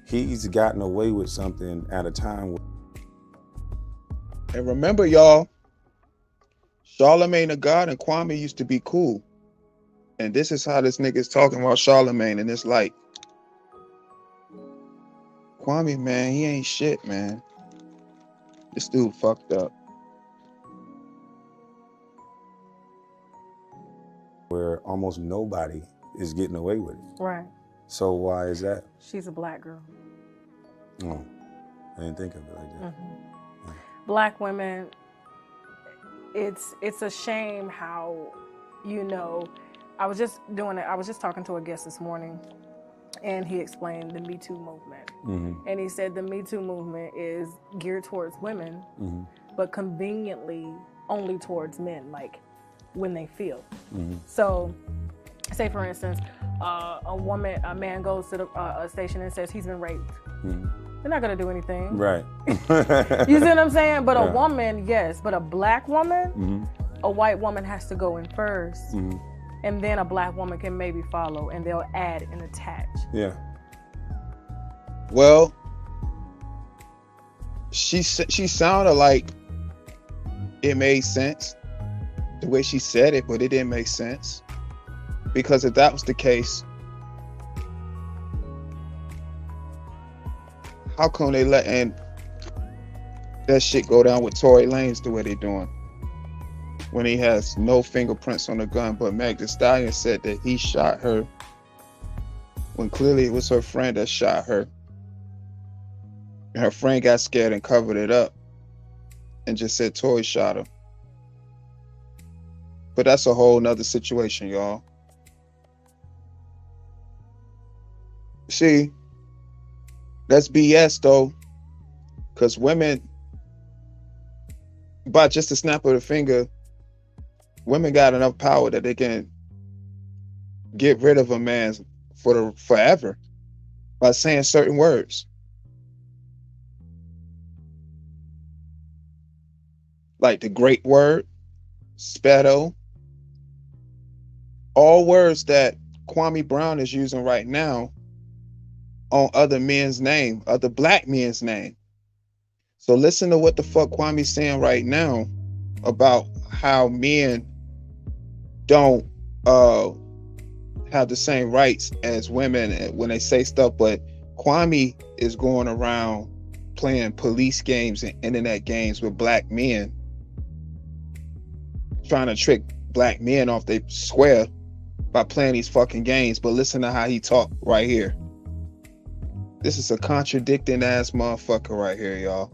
he's gotten away with something at a time. And remember, y'all, Charlemagne the God and Kwame used to be cool. And this is how this nigga's talking about Charlemagne in this light. Kwame, man, he ain't shit, man. This dude fucked up. Where almost nobody is getting away with it. Right. So why is that? She's a black girl. Oh, I didn't think of it like that. Black women, it's a shame how, I was just talking to a guest this morning, and he explained the Me Too movement. And he said the Me Too movement is geared towards women, but conveniently only towards men, like when they feel. So, say for instance, a man goes to a station and says he's been raped. They're not gonna do anything. Right. You see what I'm saying? But a woman, yes. But a black woman, a white woman has to go in first. And then a black woman can maybe follow, and they'll add and attach. Yeah. Well, she sounded like it made sense the way she said it, but it didn't make sense. Because if that was the case, how come they letting that shit go down with Tory Lanez the way they doing? When he has no fingerprints on the gun, but Meg Thee Stallion said that he shot her when clearly it was her friend that shot her. And her friend got scared and covered it up and just said Tory shot her. But that's a whole nother situation, y'all. See, that's BS though, because women, by just a snap of the finger, women got enough power that they can get rid of a man forever by saying certain words. Like the great word, spedo, all words that Kwame Brown is using right now on other men's name, other black men's name. So listen to what the fuck Kwame's saying right now about how men don't have the same rights as women when they say stuff, but Kwame is going around playing police games and internet games with black men, trying to trick black men off their square by playing these fucking games. But listen to how he talk right here. This is a contradicting ass motherfucker right here, y'all.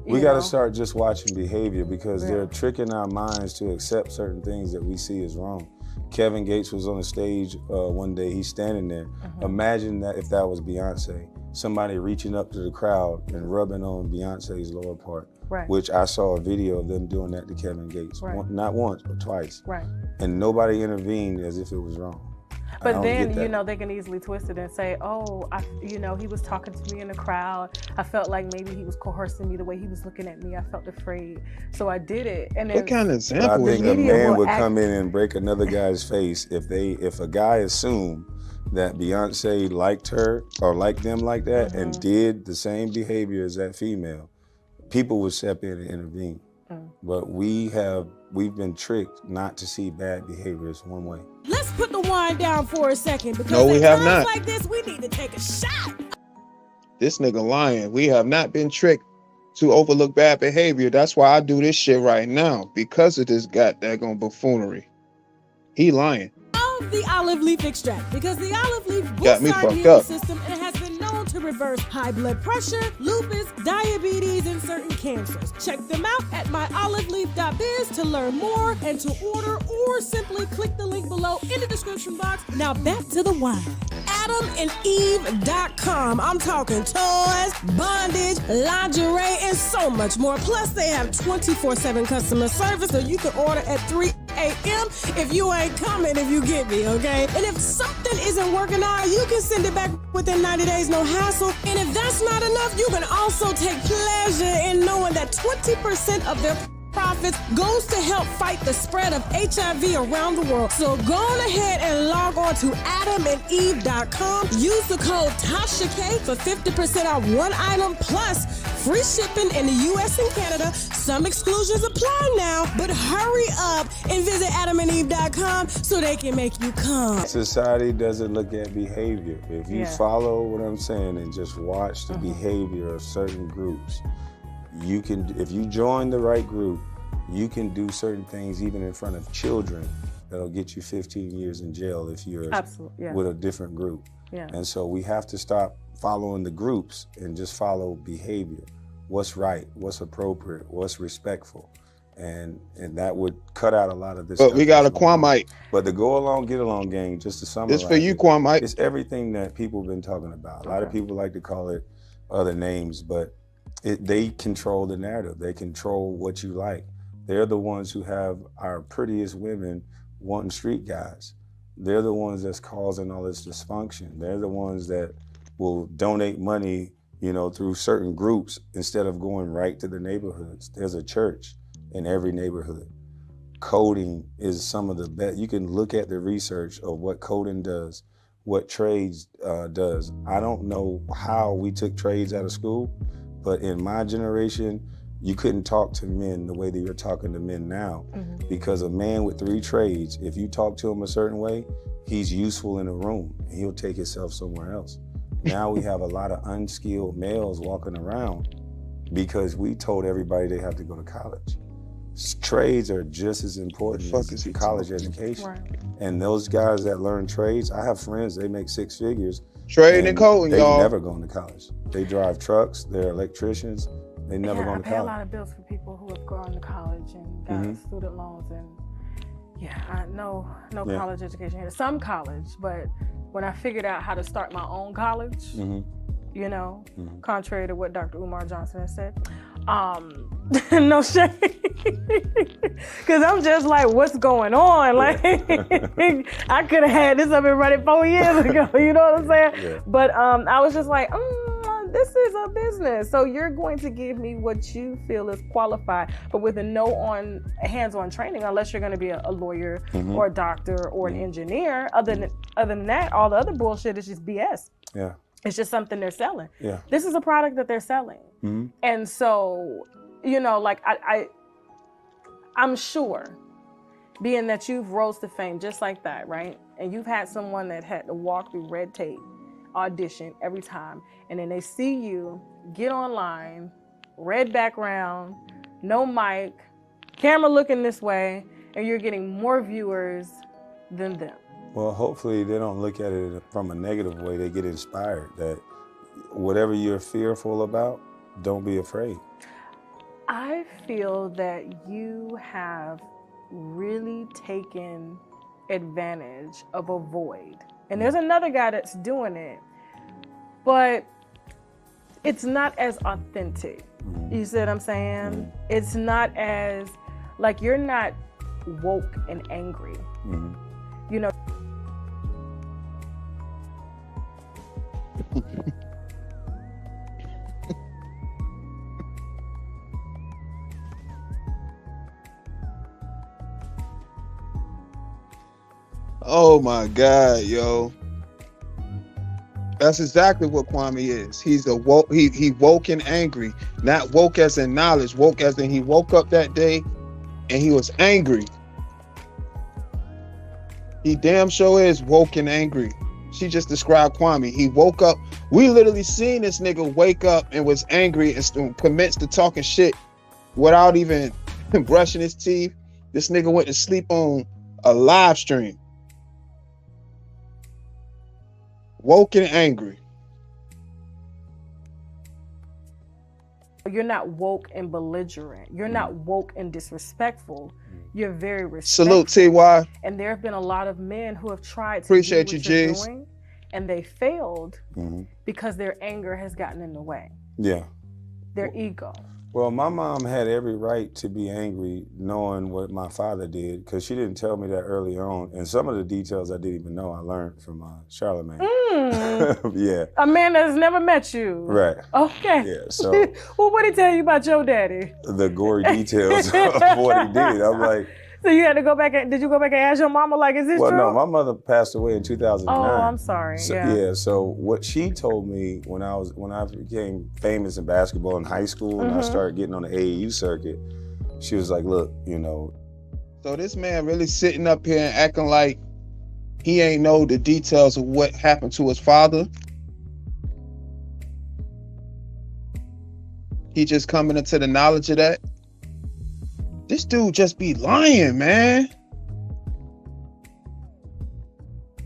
We got to start just watching behavior, because they're tricking our minds to accept certain things that we see as wrong. Kevin Gates was on the stage one day, he's standing there. Imagine that if that was Beyonce, somebody reaching up to the crowd and rubbing on Beyonce's lower part, which I saw a video of them doing that to Kevin Gates. Not once, but twice. And nobody intervened as if it was wrong. But then, you know, they can easily twist it and say, oh, he was talking to me in the crowd. I felt like maybe he was coercing me the way he was looking at me. I felt afraid. So I did it. And then, what kind of example? I think a man would come in and break another guy's face if a guy assumed that Beyonce liked her or liked them like that and did the same behavior as that female. People would step in and intervene. But we've been tricked not to see bad behavior as one way. Let's put the wine down for a second, because no, we have not. Like this, we need to take a shot. This nigga lying. We have not been tricked to overlook bad behavior. That's why I do this shit right now, because of this goddamn buffoonery. He lying. The olive leaf extract, because the olive leaf got boosts me our fucked immune up. system, and it has been known to reverse high blood pressure, lupus, diabetes, and certain cancers. Check them out at myoliveleaf.biz to learn more and to order, or simply click the link below in the description box. Now back to the wine. AdamandEve.com. I'm talking toys, bondage, lingerie, and so much more. Plus, they have 24/7 customer service, so you can order at 3 a.m. if you ain't coming, if you get me, okay? And if something isn't working out, you can send it back within 90 days, no hassle. And if that's not enough, you can also take pleasure in knowing that 20% of their profits goes to help fight the spread of HIV around the world. So go on ahead and log on to AdamandEve.com. Use the code TashaK for 50% off one item plus free shipping in the US and Canada. Some exclusions apply now, but hurry up and visit AdamandEve.com so they can make you come. Society doesn't look at behavior. If you follow what I'm saying and just watch the behavior of certain groups, you can, if you join the right group, you can do certain things even in front of children that'll get you 15 years in jail if you're with a different group. And so we have to stop following the groups and just follow behavior. What's right, what's appropriate, what's respectful. and that would cut out a lot of this. But we got a Kwame. But the go along, get along gang, just to summarize, It's for you, Kwame. It's everything that people have been talking about. A lot of people like to call it other names, but they control the narrative. They control what you like. They're the ones who have our prettiest women wanting street guys. They're the ones that's causing all this dysfunction. They're the ones that will donate money, you know, through certain groups instead of going right to the neighborhoods. There's a church in every neighborhood. Coding is some of the best. You can look at the research of what coding does, what trades does. I don't know how we took trades out of school, but in my generation, you couldn't talk to men the way that you're talking to men now, because a man with 3 trades, if you talk to him a certain way, he's useful in a room and he'll take himself somewhere else. Now we have a lot of unskilled males walking around because we told everybody they have to go to college. Trades are just as important as college education. Right. And those guys that learn trades, I have friends, they make 6 figures. Trading and coding, y'all. They've never gone to college. They drive trucks, they're electricians, they never gone to college. I pay a lot of bills for people who have gone to college and got student loans, and no college education here. Some college, but when I figured out how to start my own college, you know, contrary to what Dr. Umar Johnson has said, no shade, because I'm just like, what's going on? Like, I could have had this up and running 4 years ago, you know what I'm saying? Yeah. But I was just like, this is a business, so you're going to give me what you feel is qualified, but with a no hands-on training, unless you're going to be a lawyer or a doctor or an engineer. Other than that, all the other bullshit is just BS. Yeah. It's just something they're selling. Yeah. This is a product that they're selling. And so, you know, like I'm sure, being that you've rose to fame just like that, right? And you've had someone that had to walk through red tape, audition every time, and then they see you get online, red background, no mic, camera looking this way, and you're getting more viewers than them. Well, hopefully they don't look at it from a negative way. They get inspired that whatever you're fearful about, don't be afraid. I feel that you have really taken advantage of a void. And there's another guy that's doing it, but it's not as authentic. You see what I'm saying? It's not as, like, you're not woke and angry. You know. Oh my God, yo. That's exactly what Kwame is. He's a woke, he woke and angry. Not woke as in knowledge, woke as in he woke up that day and he was angry. He damn sure is woke and angry. She just described Kwame. He woke up. We literally seen this nigga wake up and was angry and commenced to talking shit without even brushing his teeth. This nigga went to sleep on a live stream. Woke and angry. You're not woke and belligerent. You're not woke and disrespectful. You're very respectful. Salute, TY. And there have been a lot of men who have tried to appreciate do you, what you're G's. doing, and they failed because their anger has gotten in the way. Yeah. Their ego. Well, my mom had every right to be angry knowing what my father did, because she didn't tell me that early on. And some of the details I didn't even know I learned from Charlemagne. Yeah. A man that's never met you. Right. Okay. Yeah, so. Well, what did he tell you about your daddy? The gory details of what he did. I'm like. So you had to go back and, did you go back and ask your mama, like, is this true? Well, no, my mother passed away in 2009. Oh, I'm sorry. So, yeah. So what she told me when I became famous in basketball in high school and I started getting on the AAU circuit, she was like, look, you know. So this man really sitting up here and acting like he ain't know the details of what happened to his father. He just coming into the knowledge of that. This dude just be lying, man.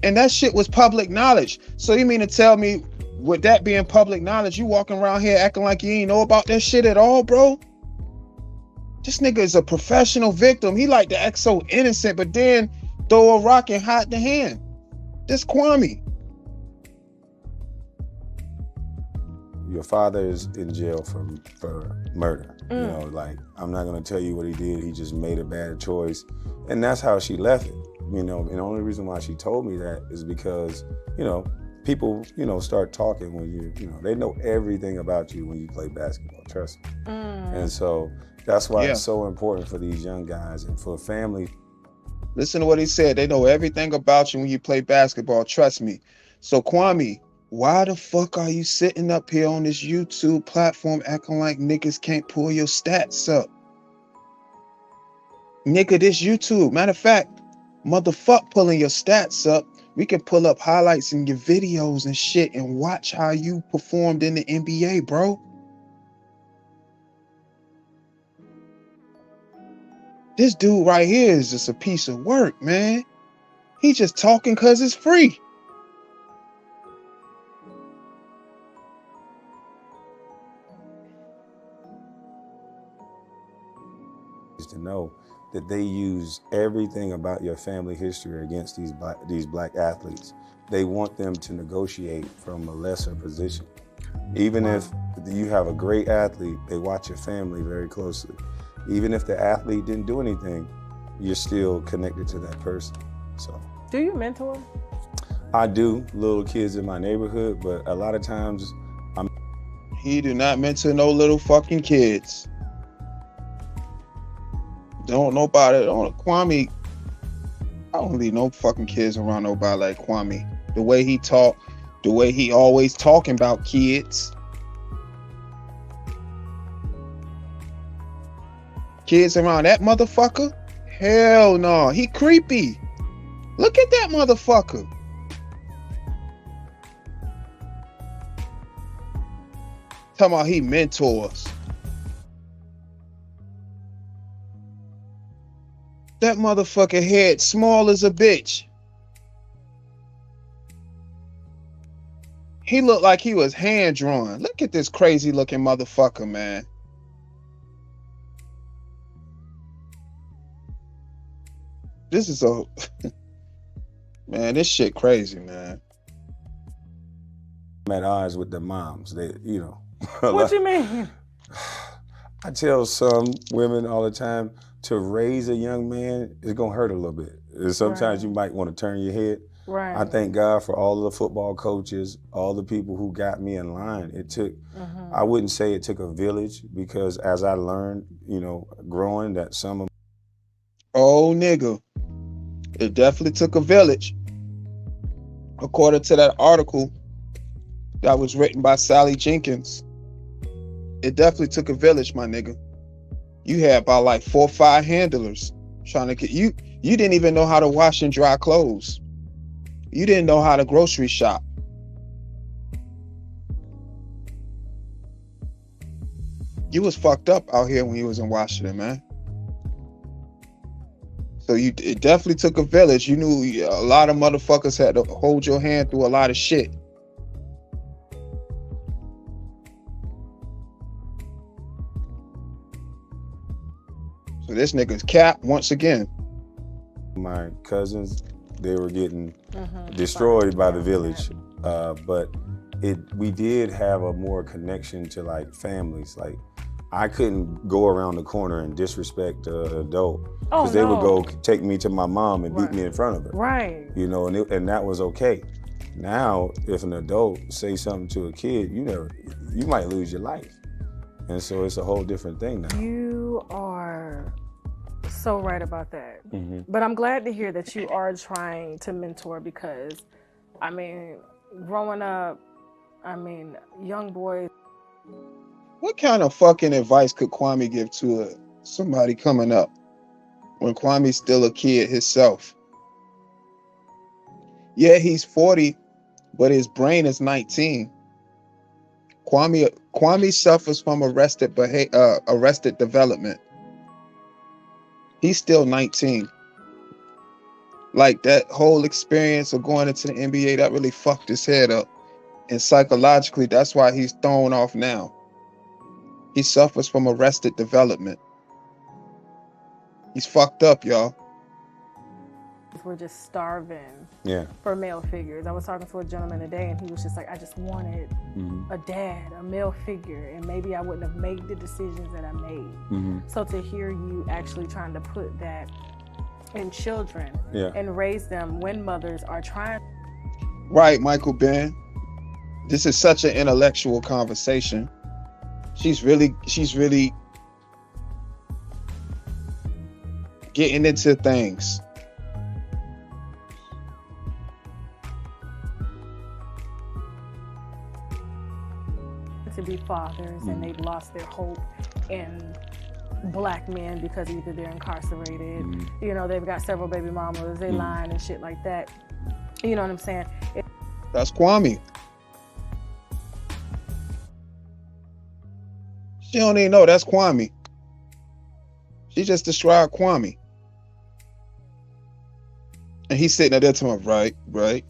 And that shit was public knowledge. So you mean to tell me, with that being public knowledge, you walking around here acting like you ain't know about that shit at all, bro? This nigga is a professional victim. He like to act so innocent, but then throw a rock and hide the hand. This Kwame. Your father is in jail for murder. You know, like, I'm not gonna tell you what he did. He just made a bad choice. And that's how she left it. You know, and the only reason why she told me that is because, you know, people, you know, start talking when you know, they know everything about you when you play basketball, trust me. And so that's why it's so important for these young guys and for family. Listen to what he said. They know everything about you when you play basketball, trust me. So Kwame, why the fuck are you sitting up here on this YouTube platform acting like niggas can't pull your stats up? Nigga, this YouTube. Matter of fact, motherfuck pulling your stats up. We can pull up highlights in your videos and shit and watch how you performed in the NBA, bro. This dude right here is just a piece of work, man. He just talking cause it's free. To know that they use everything about your family history against these black athletes. They want them to negotiate from a lesser position. Even if you have a great athlete, they watch your family very closely. Even if the athlete didn't do anything, you're still connected to that person. So, do you mentor? I do, little kids in my neighborhood, but a lot of times He do not mentor no little fucking kids. Don't nobody, Kwame, I don't leave no fucking kids around nobody like Kwame. The way he talk, the way he always talking about kids. Kids around that motherfucker? Hell no, he creepy. Look at that motherfucker. Talking about he mentors. That motherfucker head small as a bitch. He looked like he was hand drawn. Look at this crazy looking motherfucker, man. This is a man, this shit crazy, man. I'm at odds with the moms. They, you know. What you mean? I tell some women all the time, to raise a young man is gonna hurt a little bit. And sometimes you might want to turn your head. Right. I thank God for all of the football coaches, all the people who got me in line. It took, I wouldn't say it took a village, because as I learned, you know, growing, that some of Oh nigga. It definitely took a village. According to that article that was written by Sally Jenkins, it definitely took a village, my nigga. You had about like 4 or 5 handlers trying to get you. You didn't even know how to wash and dry clothes. You didn't know how to grocery shop. You was fucked up out here when you was in Washington, man. So it definitely took a village. You knew a lot of motherfuckers had to hold your hand through a lot of shit. So this nigga's cap once again. my cousins, they were getting destroyed by the village. But we did have a more connection to like families. Like I couldn't go around the corner and disrespect an adult, because they would go take me to my mom and beat me in front of her. Right. You know, and that was okay. Now, if an adult say something to a kid, you might lose your life. And so it's a whole different thing now. You are so right about that. Mm-hmm. But I'm glad to hear that you are trying to mentor, because, I mean, growing up, young boys. What kind of fucking advice could Kwame give to somebody coming up when Kwame's still a kid himself? Yeah, he's 40, but his brain is 19. Kwame suffers from arrested development. He's still 19. Like that whole experience of going into the NBA, that really fucked his head up. And psychologically, that's why he's thrown off now. He suffers from arrested development. He's fucked up, y'all. We're just starving Yeah. for male figures. I was talking to a gentleman today, and he was just like, I just wanted a dad, a male figure, and maybe I wouldn't have made the decisions that I made. So to hear you actually trying to put that in children and raise them when mothers are trying. Right, Michael Ben. This is such an intellectual conversation. She's really getting into things. To be fathers, and they've lost their hope in black men because either they're incarcerated, you know, they've got several baby mamas, they lying and shit like that. You know what I'm saying? That's Kwame. She don't even know that's Kwame. She just described Kwame. And he's sitting there to my right.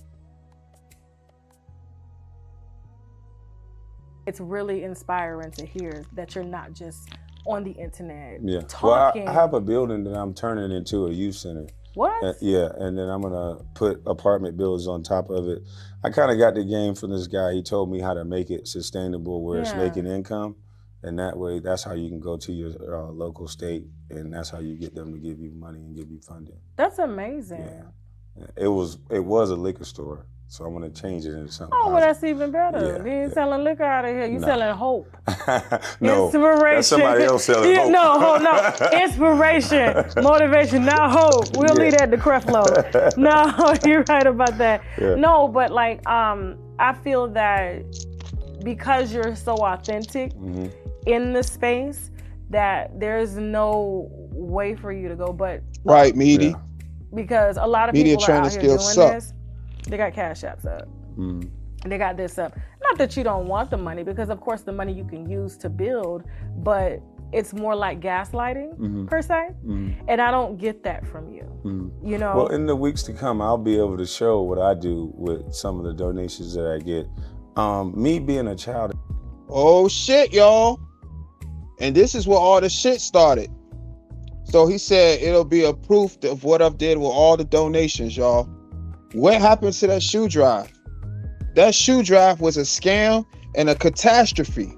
It's really inspiring to hear that you're not just on the internet Well, talking. I have a building that I'm turning into a youth center. What? And then I'm gonna put apartment buildings on top of it. I kind of got the game from this guy. He told me how to make it sustainable where it's making income. And that way, that's how you can go to your local state, and that's how you get them to give you money and give you funding. That's amazing. Yeah. It was a liquor store, so I'm gonna change it into something. Oh, well, that's even better. You ain't selling liquor out of here. You selling hope. No, inspiration. that's somebody else selling hope. No. Inspiration, motivation, not hope. We'll leave that to Creflo. No, you're right about that. Yeah. No, but like, I feel that because you're so authentic in the space, that there's no way for you to go but right, meaty. Because a lot of media people are out here doing suck. this. They got cash apps up. They got this up. Not that you don't want the money, because of course the money you can use to build, but it's more like gaslighting per se. And I don't get that from you. You know? Well, in the weeks to come, I'll be able to show what I do with some of the donations that I get. Me being a child. Oh shit, y'all. And this is where all the shit started. So he said it'll be a proof of what I've did with all the donations, y'all. What happened to that shoe drive? That shoe drive was a scam and a catastrophe.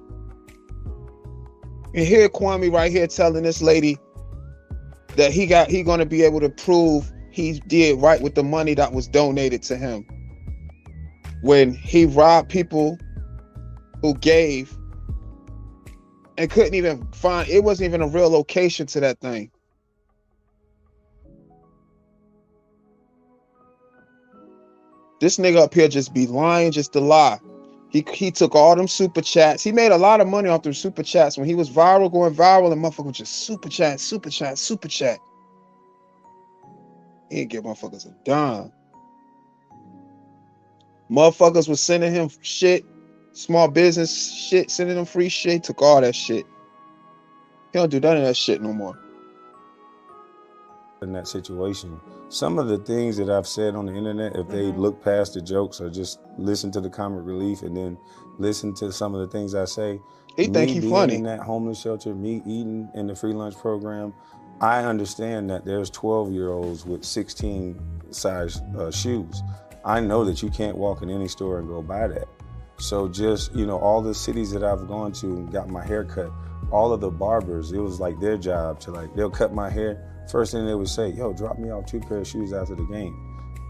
And here Kwame right here telling this lady that he gonna be able to prove he did right with the money that was donated to him. When he robbed people who gave and couldn't even find, it wasn't even a real location to that thing. This nigga up here just be lying just to lie. He took all them super chats. He made a lot of money off them super chats. When he was going viral, and motherfuckers just super chat. He didn't give motherfuckers a dime. Motherfuckers was sending him shit, small business shit, sending him free shit. He took all that shit. He don't do none of that shit no more. In that situation, some of the things that I've said on the internet, if they look past the jokes or just listen to the comic relief and then listen to some of the things I say, he think he funny. In that homeless shelter, me eating in the free lunch program, I understand that there's 12-year-olds with 16 size shoes. I know that you can't walk in any store and go buy that. So just, all the cities that I've gone to and got my hair cut, all of the barbers, it was like their job to they'll cut my hair. First thing they would say, yo, drop me off 2 pair of shoes after the game.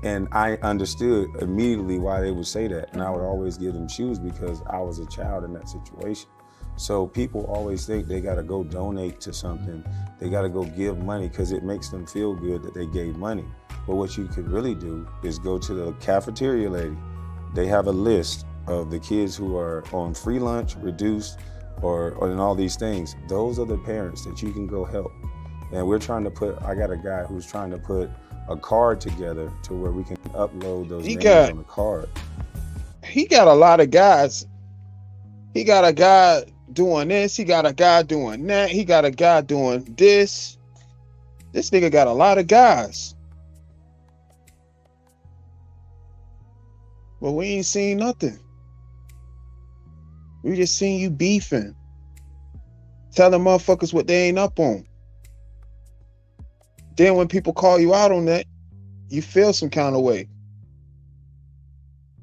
And I understood immediately why they would say that. And I would always give them shoes because I was a child in that situation. So people always think they gotta go donate to something. They gotta go give money because it makes them feel good that they gave money. But what you could really do is go to the cafeteria lady. They have a list of the kids who are on free lunch, reduced, or in all these things. Those are the parents that you can go help. And I got a guy who's trying to put a card together to where we can upload those names on the card. He got a lot of guys. He got a guy doing this. He got a guy doing that. He got a guy doing this. This nigga got a lot of guys. But we ain't seen nothing. We just seen you beefing. Telling motherfuckers what they ain't up on. Then when people call you out on that, you feel some kind of way.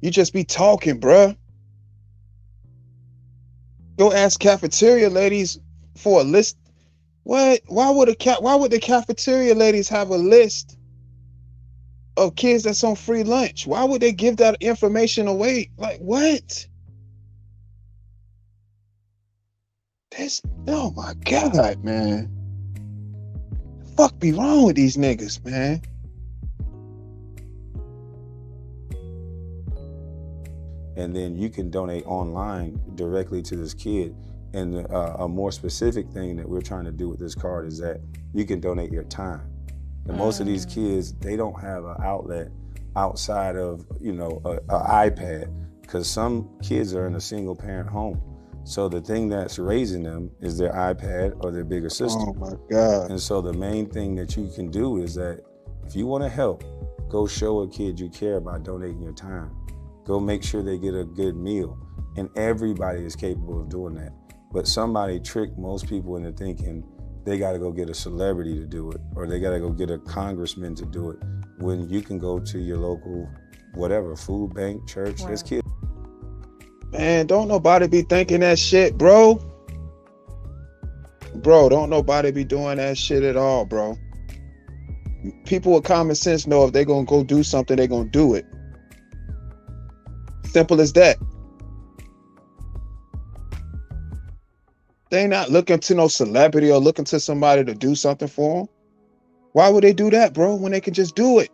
You just be talking, bruh. Go ask cafeteria ladies for a list. What? Why would the cafeteria ladies have a list of kids that's on free lunch? Why would they give that information away? Like, what? Oh my God, man. The fuck be wrong with these niggas, man? And then you can donate online directly to this kid. And a more specific thing that we're trying to do with this card is that you can donate your time. And most of these kids, they don't have an outlet outside of, you know, an iPad, because some kids are in a single parent home. So the thing that's raising them is their iPad or their bigger system. Oh my God. And so the main thing that you can do is that if you want to help, go show a kid you care about donating your time. Go make sure they get a good meal. And everybody is capable of doing that. But somebody tricked most people into thinking they got to go get a celebrity to do it, or they got to go get a congressman to do it, when you can go to your local, whatever, food bank, church. There's kids. Man, don't nobody be thinking that shit, bro. Bro, don't nobody be doing that shit at all, bro. People with common sense know if they're going to go do something, they're going to do it. Simple as that. They not looking to no celebrity or looking to somebody to do something for them. Why would they do that, bro, when they can just do it?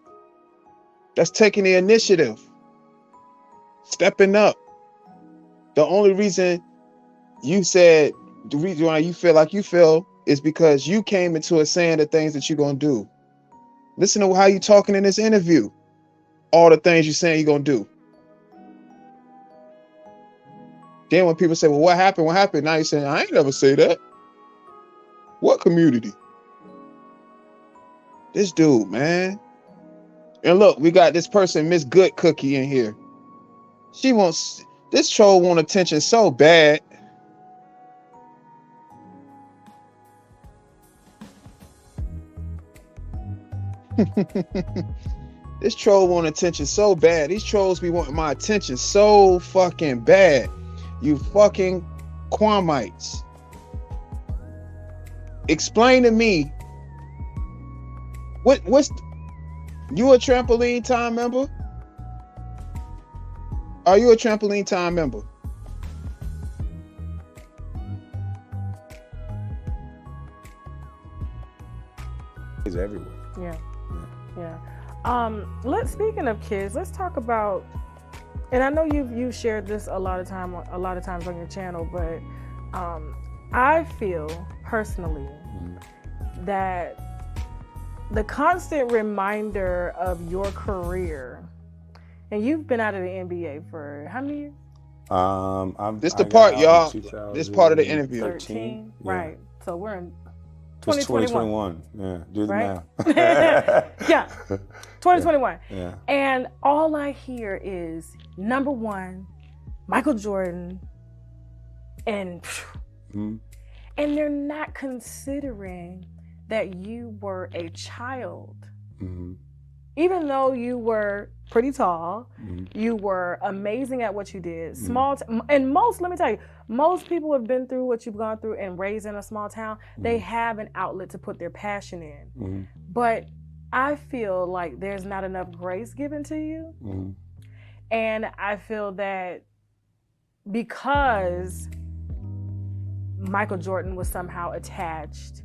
That's taking the initiative. Stepping up. The only reason you said, the reason why you feel like you feel is because you came into it saying the things that you're going to do. Listen to how you talking in this interview. All the things you're saying you're going to do. Then when people say, well, what happened? What happened? Now you're saying, I ain't never say that. What community? This dude, man. And look, we got this person, Miss Good Cookie, in here. This troll want attention so bad. This troll want attention so bad. These trolls be wanting my attention so fucking bad. You fucking Kwamites. Explain to me. What's you a Trampoline Time member? Are you a Trampoline Time member? It's everywhere. Yeah. Speaking of kids, let's talk about. And I know you've shared this a lot of times on your channel, but I feel personally that the constant reminder of your career, and you've been out of the NBA for how many years? This the part, y'all. This part of the interview. 13, yeah. Right. So we're in It's 2021. 2021. Yeah, do the Right? math. Yeah, 2021. Yeah. And all I hear is number one, Michael Jordan, and they're not considering that you were a child. Even though you were pretty tall, you were amazing at what you did. And let me tell you, most people have been through what you've gone through and raised in a small town. They have an outlet to put their passion in. But I feel like there's not enough grace given to you. And I feel that because Michael Jordan was somehow attached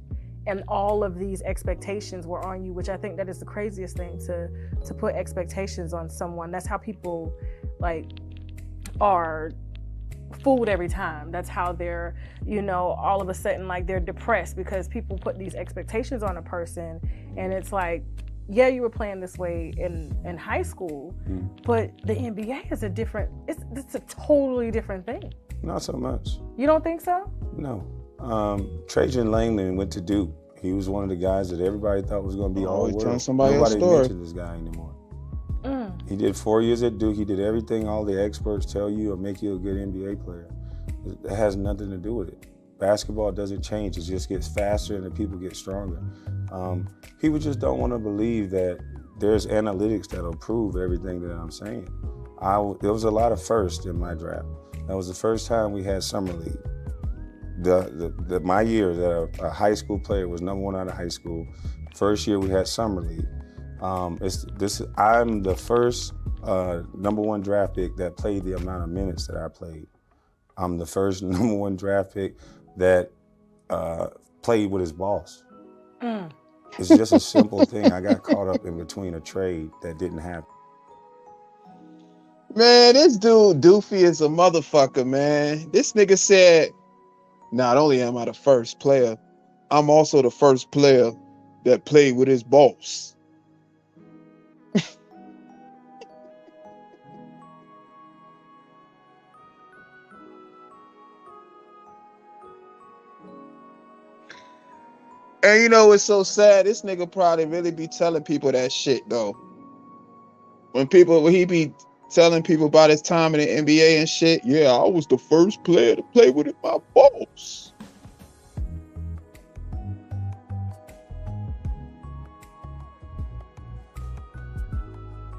and all of these expectations were on you, which I think that is the craziest thing, to put expectations on someone. That's how people are fooled every time. That's how they're, all of a sudden they're depressed because people put these expectations on a person, and it's like, yeah, you were playing this way in high school, but the NBA is it's a totally different thing. Not so much. You don't think so? No. Trajan Langdon went to Duke. He was one of the guys that everybody thought was going to be all world. Nobody mentioned this guy anymore. He did 4 years at Duke. He did everything all the experts tell you will make you a good NBA player. It has nothing to do with it. Basketball doesn't change. It just gets faster and the people get stronger. People just don't want to believe that there's analytics that'll prove everything that I'm saying. There was a lot of firsts in my draft. That was the first time we had summer league. My year that a high school player was number one out of high school. First year we had summer league. I'm the first number one draft pick that played the amount of minutes that I played. I'm the first number one draft pick that played with his boss. It's just a simple thing. I got caught up in between a trade that didn't happen. Man, this dude Doofy is a motherfucker, man. This nigga said, not only am I the first player, I'm also the first player that played with his boss. And you know it's so sad, this nigga probably really be telling people that shit though. When he be telling people about his time in the NBA and shit, yeah, I was the first player to play with my boss.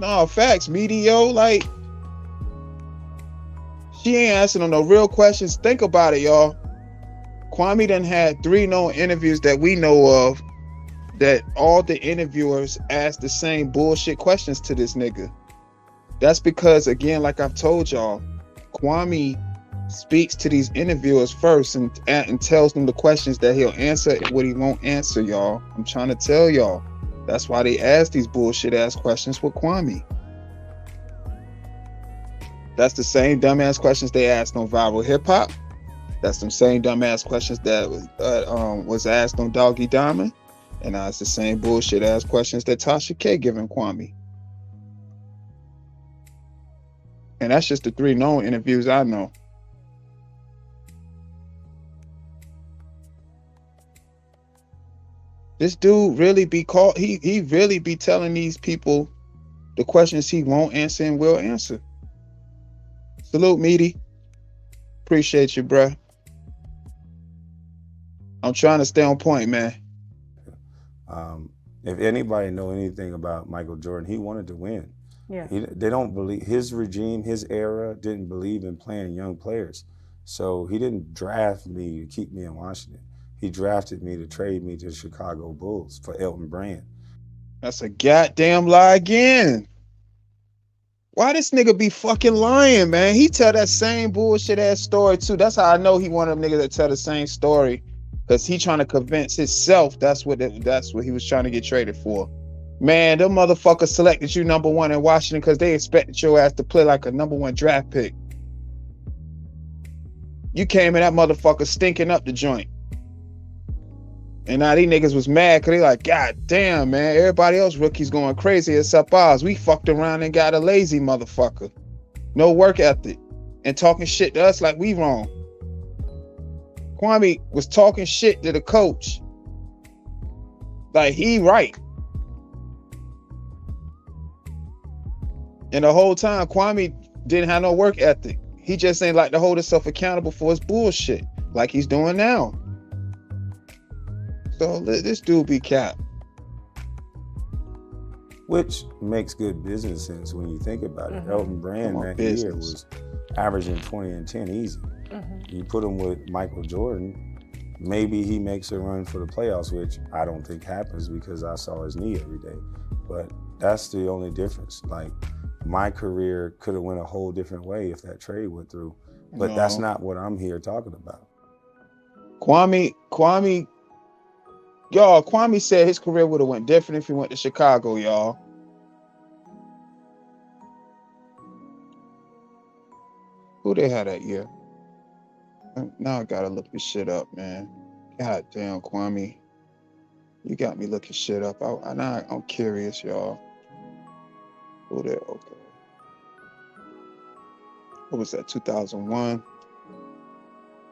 Nah, facts, Medio, like, she ain't answering no real questions. Think about it, y'all. Kwame done had 3 known interviews that we know of that all the interviewers asked the same bullshit questions to this nigga. That's because, again, like I've told y'all, Kwame speaks to these interviewers first and tells them the questions that he'll answer and what he won't answer, y'all. I'm trying to tell y'all. That's why they ask these bullshit ass questions with Kwame. That's the same dumbass questions they asked on Viral Hip Hop. That's the same dumbass questions that was asked on Doggy Diamond. And it's the same bullshit ass questions that Tasha K giving Kwame. And that's just the 3 known interviews I know. This dude really be called, he really be telling these people the questions he won't answer and will answer. Salute, Meaty. Appreciate you, bruh. I'm trying to stay on point, man. If anybody know anything about Michael Jordan, he wanted to win. Yeah. They don't believe, his regime, his era didn't believe in playing young players. So he didn't draft me to keep me in Washington. He drafted me to trade me to the Chicago Bulls for Elton Brand. That's a goddamn lie again. Why this nigga be fucking lying, man? He tell that same bullshit ass story too. That's how I know he one of them niggas that tell the same story. Cause he trying to convince himself that's what he was trying to get traded for. Man, them motherfuckers selected you number 1 in Washington because they expected your ass to play like a number 1 draft pick. You came in that motherfucker stinking up the joint. And now these niggas was mad because they like, God damn, man, everybody else rookies going crazy except ours. We fucked around and got a lazy motherfucker. No work ethic. And talking shit to us like we wrong. Kwame was talking shit to the coach. Like he right. And the whole time, Kwame didn't have no work ethic. He just ain't like to hold himself accountable for his bullshit, like he's doing now. So let this dude be capped. Which makes good business sense when you think about it. Elton Brand that year was averaging 20 and 10 easy. You put him with Michael Jordan, maybe he makes a run for the playoffs, which I don't think happens because I saw his knee every day. But that's the only difference. Like, my career could have went a whole different way if that trade went through. But that's not what I'm here talking about. Kwame said his career would have went different if he went to Chicago, y'all. Who they had that year? Now I gotta look this shit up, man. God damn, Kwame. You got me looking shit up. I'm curious, y'all. Who they? Okay. What was that, 2001?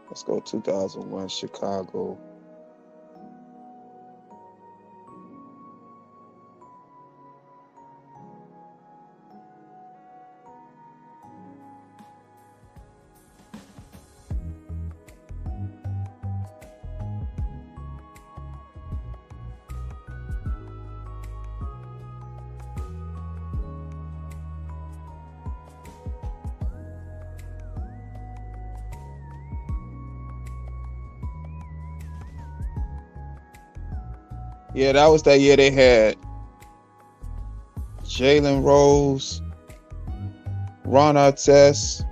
Let's go 2001, Chicago. Yeah, that was that year they had Jalen Rose, Ron Artest.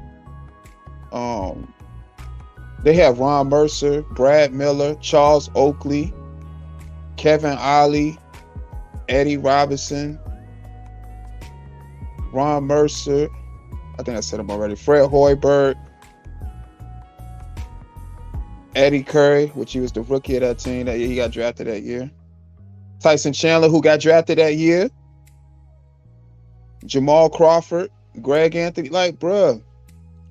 They have Ron Mercer, Brad Miller, Charles Oakley, Kevin Ollie, Eddie Robinson, Ron Mercer. I think I said him already. Fred Hoiberg, Eddie Curry, which he was the rookie of that team that year. He got drafted that year. Tyson Chandler, who got drafted that year. Jamal Crawford, Greg Anthony. Like, bruh,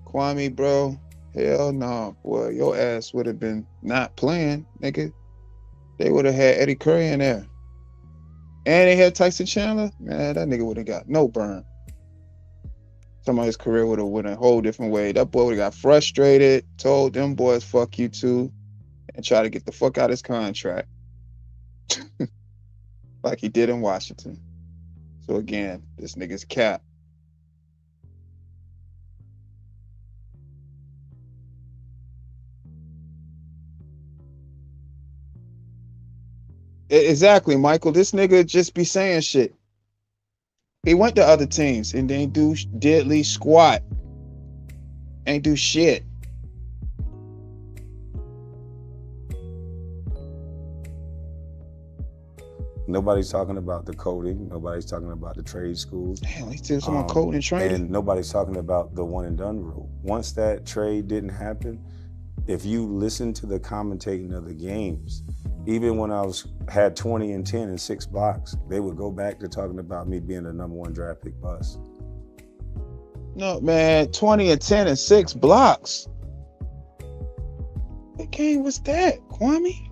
Kwame, bro, hell no, boy. Your ass would have been not playing, nigga. They would have had Eddie Curry in there. And they had Tyson Chandler. Man, that nigga would have got no burn. Some of his career would have went a whole different way. That boy would have got frustrated, told them boys, fuck you too, and try to get the fuck out of his contract. Like he did in Washington. So again, this nigga's cap. Exactly, Michael. This nigga just be saying shit. He went to other teams and then do diddly squat. Ain't do shit. Nobody's talking about the coding. Nobody's talking about the trade schools. Damn, he's still someone coding and training. And nobody's talking about the one and done rule. Once that trade didn't happen, if you listen to the commentating of the games, even when I had 20 and 10 and 6 blocks, they would go back to talking about me being the #1 draft pick bust. No, man, 20 and 10 and 6 blocks. What game was that, Kwame?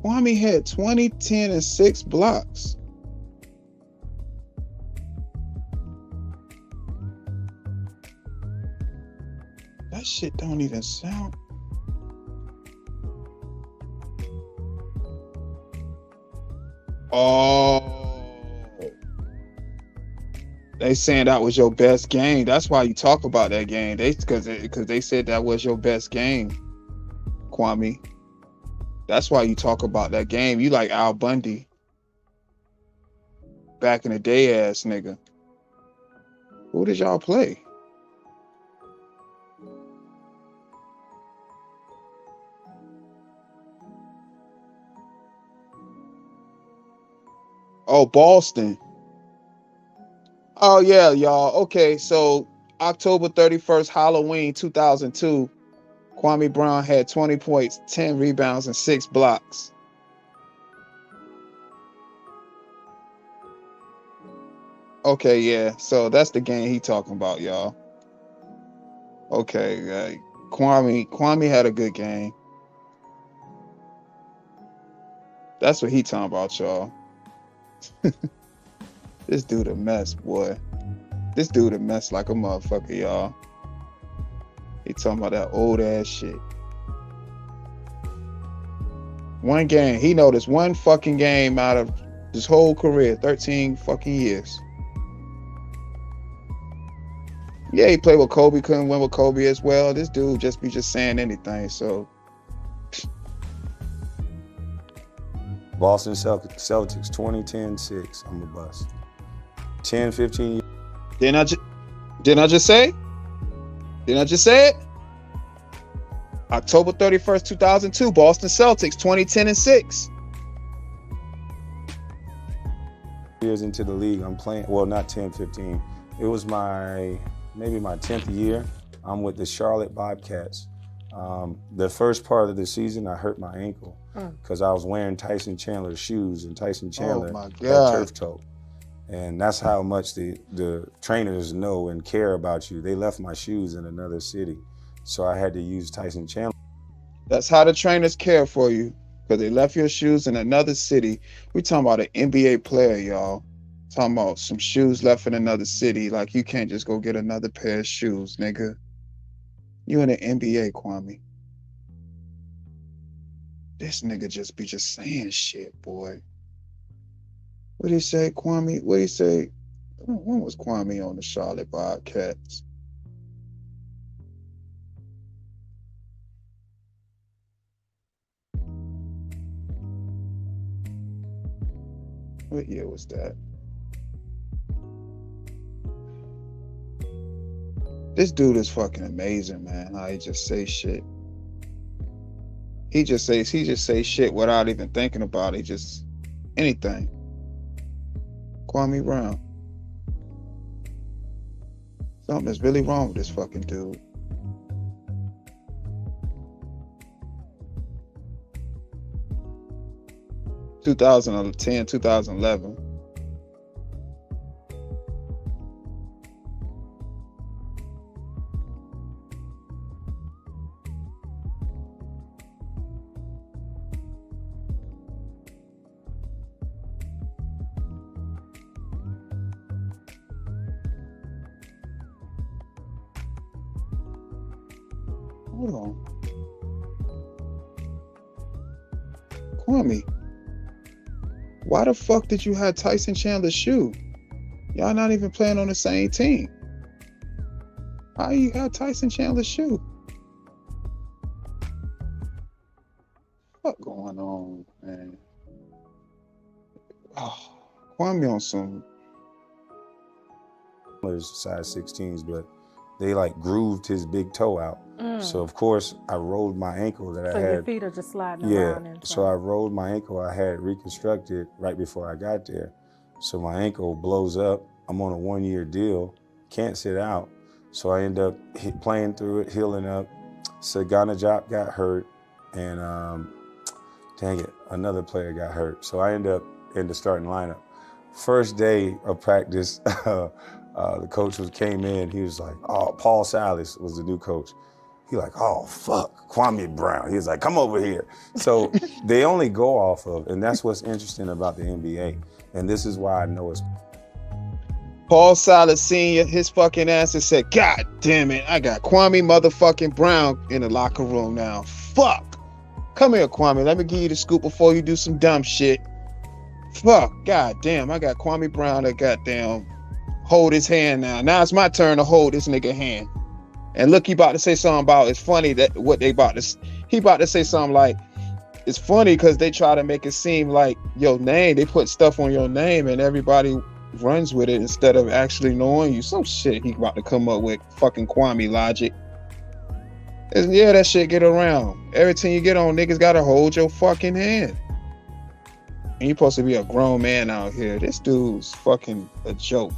Kwame had 20, 10, and 6 blocks. That shit don't even sound. Oh. They saying that was your best game. That's why you talk about that game. Because they said that was your best game, Kwame. That's why you talk about that game. You like Al Bundy. Back in the day ass nigga. Who did y'all play? Oh, Boston. Oh, yeah, y'all. Okay, so October 31st, Halloween 2002, Kwame Brown had 20 points, 10 rebounds, and 6 blocks. Okay, yeah. So that's the game he talking about, y'all. Okay, Kwame had a good game. That's what he talking about, y'all. This dude a mess, boy. This dude a mess like a motherfucker, y'all. He talking about that old ass shit. One game. He noticed one fucking game out of his whole career, 13 fucking years. Yeah, he played with Kobe, couldn't win with Kobe as well. This dude just be saying anything, so. Boston Celtics, 20-10-6. I'm a bust. 10-15. Didn't I just say? Didn't I just say it? October 31st, 2002, Boston Celtics, 20-10-6. Years into the league, I'm playing, well, not 10-15. It was maybe my 10th year. I'm with the Charlotte Bobcats. The first part of the season, I hurt my ankle because I was wearing Tyson Chandler's shoes, and Tyson Chandler had turf toe. And that's how much the trainers know and care about you. They left my shoes in another city, so I had to use Tyson Chandler. That's how the trainers care for you, because they left your shoes in another city. We talking about an NBA player, y'all. Talking about some shoes left in another city. Like, you can't just go get another pair of shoes, nigga. You in the NBA, Kwame. This nigga just be saying shit, boy. What did he say, Kwame? What did he say? When was Kwame on the Charlotte Bobcats? What year was that? This dude is fucking amazing, man. How he just say shit. He just say shit without even thinking about it. Just anything. Kwame Brown. Something is really wrong with this fucking dude. (2010, 2011). Hold on. Kwame, why the fuck did you have Tyson Chandler's shoe? Y'all not even playing on the same team. How you have Tyson Chandler's shoe? What going on, man? Oh, Kwame on some. Size 16s, but they like grooved his big toe out. So of course I rolled my ankle that I had. Your feet are just sliding around. Yeah. So I rolled my ankle. I had reconstructed right before I got there. So my ankle blows up. I'm on a 1-year deal. Can't sit out. So I end up playing through it, healing up. Saganajop got hurt, and dang it, another player got hurt. So I end up in the starting lineup. First day of practice, the coach came in. He was like, "Oh, Paul Silas was the new coach." He like, "Oh fuck, Kwame Brown." He was like, "Come over here." So they only go off of, and that's what's interesting about the NBA. And this is why I know it's. Paul Silas Sr., his fucking ass and said, "God damn it, I got Kwame motherfucking Brown in the locker room now. Fuck. Come here, Kwame. Let me give you the scoop before you do some dumb shit. Fuck. God damn, I got Kwame Brown to goddamn hold his hand now. Now it's my turn to hold this nigga hand." And look, he about to say something about, it's funny that what they about to, he about to say something like, it's funny because they try to make it seem like your name, they put stuff on your name and everybody runs with it instead of actually knowing you. Some shit he about to come up with, fucking Kwame logic. Yeah, that shit get around. Every time you get on, niggas gotta hold your fucking hand. And you supposed to be a grown man out here. This dude's fucking a joke.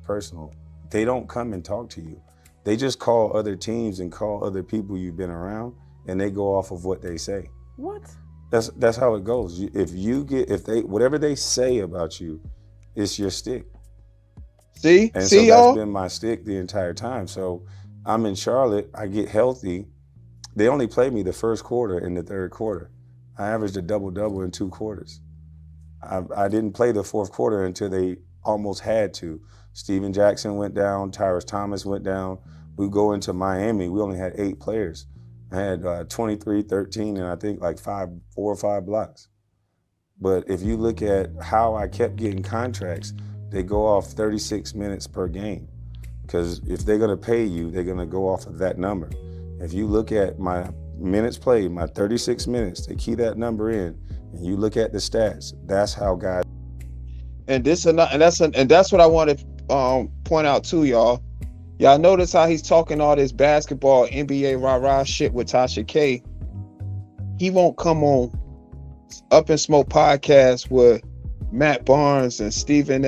Personal. They don't come and talk to you. They just call other teams and call other people you've been around, and they go off of what they say. What? That's how it goes. If they whatever they say about you, it's your stick. See so y'all? That's been my stick the entire time. So I'm in Charlotte. I get healthy. They only play me the first quarter and the third quarter. I averaged a double-double in 2 quarters. I didn't play the fourth quarter until they almost had to. Steven Jackson went down. Tyrus Thomas went down. We go into Miami. We only had 8 players. I had 23, 13, and I think like 4 or 5 blocks. But if you look at how I kept getting contracts, they go off 36 minutes per game. Because if they're going to pay you, they're going to go off of that number. If you look at my minutes played, my 36 minutes, they key that number in, and you look at the stats, that's how guys. And that's what I want to point out too, y'all. Y'all notice how he's talking all this basketball, NBA rah-rah shit with Tasha K. He won't come on Up and Smoke podcast with Matt Barnes and Steven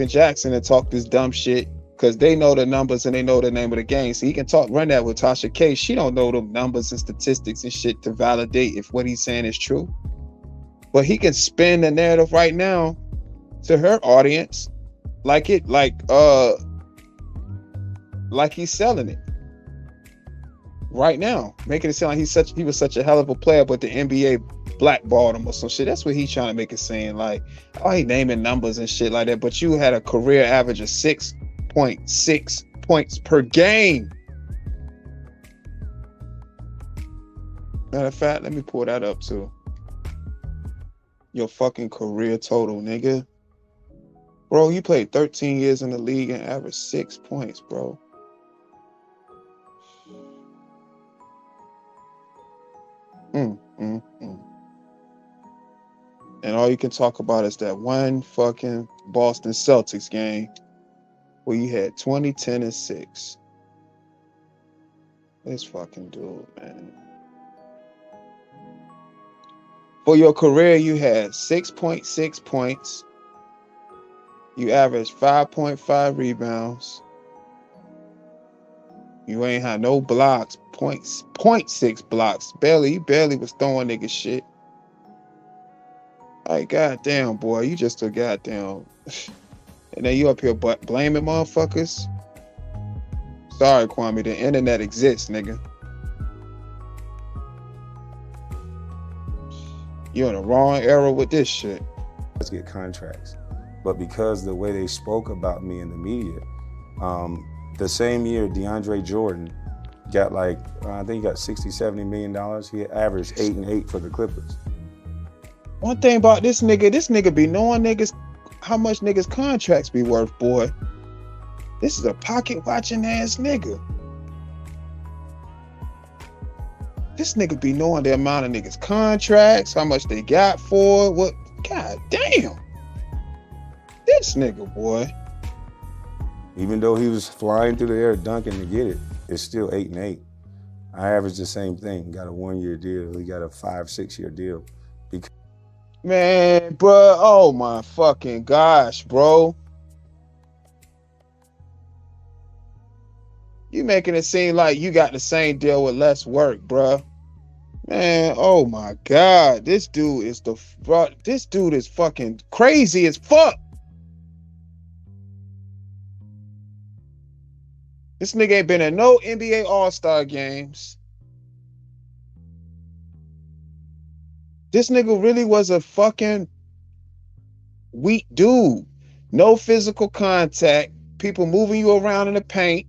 Jackson and talk this dumb shit because they know the numbers and they know the name of the game. So he can run that with Tasha K. She don't know the numbers and statistics and shit to validate if what he's saying is true. But he can spin the narrative right now to her audience like he's selling it right now, making it sound like he was such a hell of a player, but the NBA blackballed him or some shit. That's what he's trying to make it seem like. Oh, he naming numbers and shit like that, but you had a career average of 6.6 points per game. Matter of fact, let me pull that up too. Your fucking career total, nigga. Bro, you played 13 years in the league and averaged 6 points, bro. And all you can talk about is that one fucking Boston Celtics game where you had 20, 10, and 6. This fucking dude, man. For your career, you had 6.6 points. You averaged 5.5 rebounds. You ain't had no blocks, 0.6 blocks. You barely was throwing nigga shit. Like, goddamn, boy, you just a goddamn. And then you up here blaming motherfuckers. Sorry, Kwame, the internet exists, nigga. You're in the wrong era with this shit. Let's get contracts. But because the way they spoke about me in the media, the same year DeAndre Jordan got like, I think he got $60, $70 million. He averaged 8 and 8 for the Clippers. One thing about this nigga be knowing niggas how much niggas contracts be worth, boy. This is a pocket watching ass nigga. This nigga be knowing the amount of niggas contracts, how much they got for what. God damn. This nigga, boy. Even though he was flying through the air dunking to get it, it's still 8 and 8. I averaged the same thing. Got a 1-year deal. He got a 5-6 year deal. Man, bro, oh my fucking gosh, bro. You making it seem like you got the same deal with less work, bro. Man, oh my God. This dude is fucking crazy as fuck. This nigga ain't been in no NBA All-Star games. This nigga really was a fucking weak dude. No physical contact. People moving you around in the paint.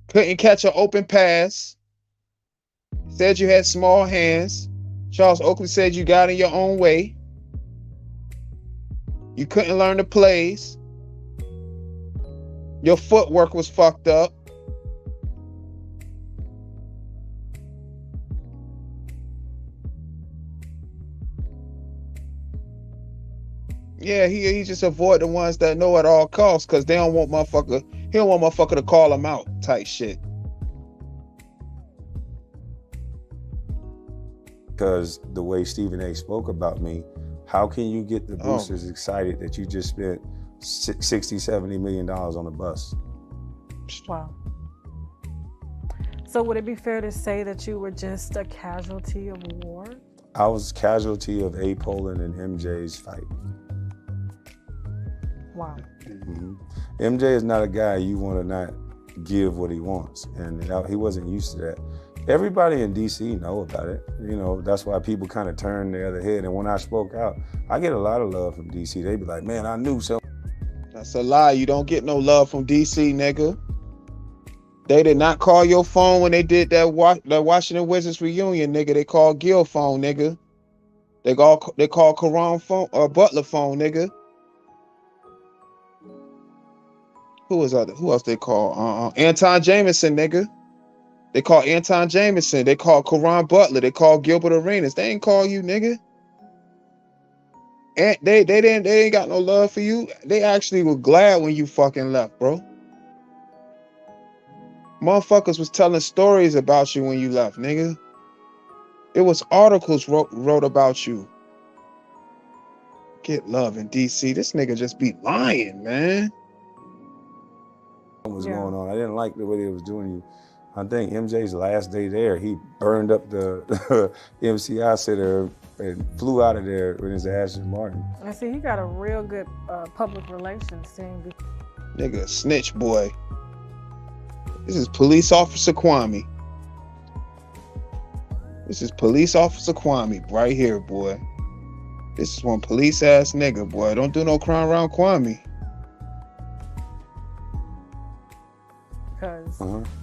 Couldn't catch an open pass. Said you had small hands. Charles Oakley said you got in your own way. You couldn't learn the plays. Your footwork was fucked up. Yeah, he just avoid the ones that know at all costs because they don't want motherfucker. He don't want motherfucker to call him out type shit. Because the way Stephen A. spoke about me, how can you get the boosters excited that you just spent $60, $70 million on a bus? Wow. So would it be fair to say that you were just a casualty of war? I was casualty of A. Poland and MJ's fight. Wow. Mm-hmm. MJ is not a guy you want to not give what he wants, and he wasn't used to that. Everybody in DC know about it. You know, that's why people kind of turn the other head. And when I spoke out, I get a lot of love from DC. They be like, man, I knew so. That's a lie. You don't get no love from DC, nigga. They did not call your phone when they did that Washington Wizards reunion, nigga. They called Gil phone, nigga. They call Karan phone or Butler phone, nigga. Who else they call? Anton Jameson, nigga. They call Anton Jameson. They call Karan Butler. They call Gilbert Arenas. They ain't call you, nigga. And they ain't got no love for you. They actually were glad when you fucking left, bro. Motherfuckers was telling stories about you when you left, nigga. It was articles wrote about you. Get love in DC. This nigga just be lying, man. What was going on? I didn't like the way they was doing you. I think MJ's last day there, he burned up the MCI Center and flew out of there with his Aston Martin. I see he got a real good public relations team. Nigga, snitch boy. This is Police Officer Kwame. This is Police Officer Kwame right here, boy. This is one police ass nigga, boy. Don't do no crime around Kwame. Because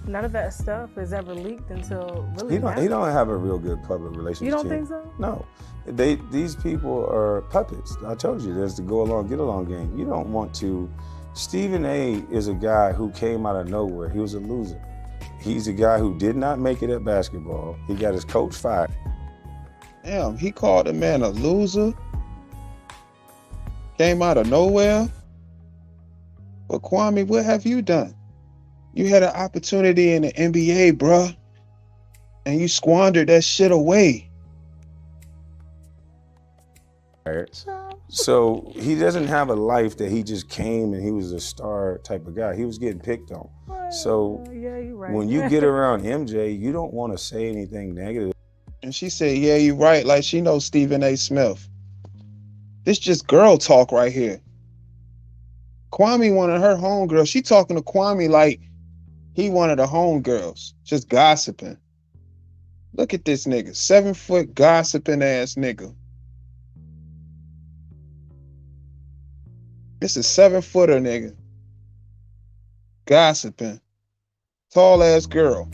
none of that stuff is ever leaked until really he don't have a real good public relations team. You don't think so? No. These people are puppets. I told you, there's the go along, get along game. You don't want to. Stephen A. is a guy who came out of nowhere. He was a loser. He's a guy who did not make it at basketball. He got his coach fired. Damn, he called the man a loser. Came out of nowhere. But Kwame, what have you done? You had an opportunity in the NBA, bruh, and you squandered that shit away. So he doesn't have a life that he just came and he was a star type of guy. He was getting picked on. So yeah, you're right. when you get around MJ, you don't want to say anything negative. And she said, yeah, you're right. Like she knows Stephen A. Smith. This just girl talk right here. Kwame wanted her homegirl. She talking to Kwame like he wanted the homegirls. Just gossiping. Look at this nigga. 7-foot gossiping ass nigga. This is 7-footer nigga. Gossiping. Tall ass girl.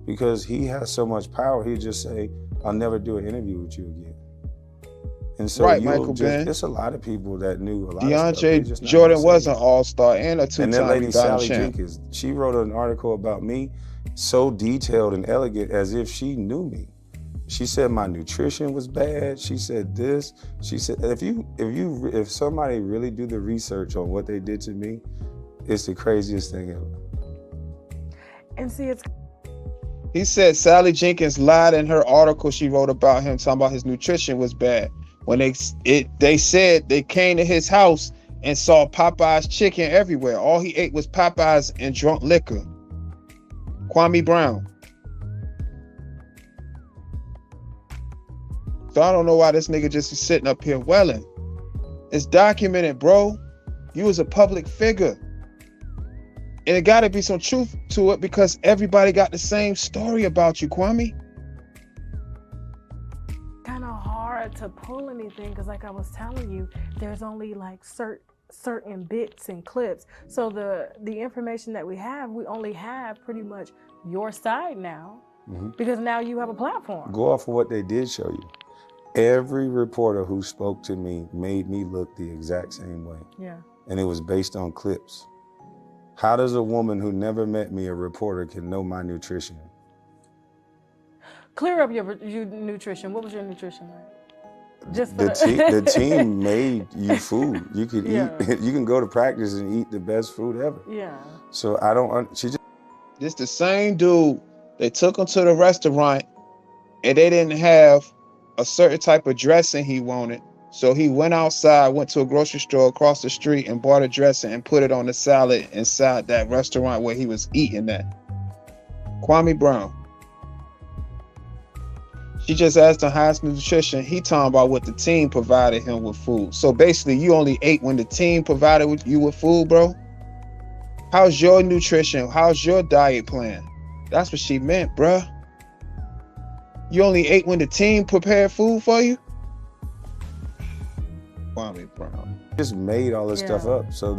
Because he has so much power, he'd just say, I'll never do an interview with you again. And so right, Michael Ben. There's a lot of people that knew a lot of DeAndre stuff. Jordan was an all-star and a two-time And that lady, Sally champ. Jenkins, she wrote an article about me so detailed and elegant as if she knew me. She said my nutrition was bad. She said this. She said if somebody really do the research on what they did to me, it's the craziest thing ever. And see, he said Sally Jenkins lied in her article she wrote about him, talking about his nutrition was bad. When they said they came to his house and saw Popeye's chicken everywhere. All he ate was Popeye's and drunk liquor. Kwame Brown. So I don't know why this nigga just is sitting up here welling. It's documented, bro. You was a public figure. And it gotta be some truth to it because everybody got the same story about you, Kwame. Kind of hard to pull anything because like I was telling you, there's only like certain bits and clips. So the information that we only have pretty much your side now because now you have a platform. Go off of what they did show you. Every reporter who spoke to me made me look the exact same way. Yeah. And it was based on clips. How does a woman who never met me, a reporter, can know my nutrition? Clear up your nutrition. What was your nutrition like? Just for the team made you food. You could eat. You can go to practice and eat the best food ever. Yeah. So I don't. She just. This the same dude. They took him to the restaurant, and they didn't have a certain type of dressing he wanted. So he went outside, went to a grocery store across the street and bought a dressing and put it on the salad inside that restaurant where he was eating at. Kwame Brown. She just asked him how's nutrition. He talking about what the team provided him with food. So basically you only ate when the team provided you with food, bro? How's your nutrition? How's your diet plan? That's what she meant, bruh. You only ate when the team prepared food for you? Kwame Brown. Just made all this stuff up. So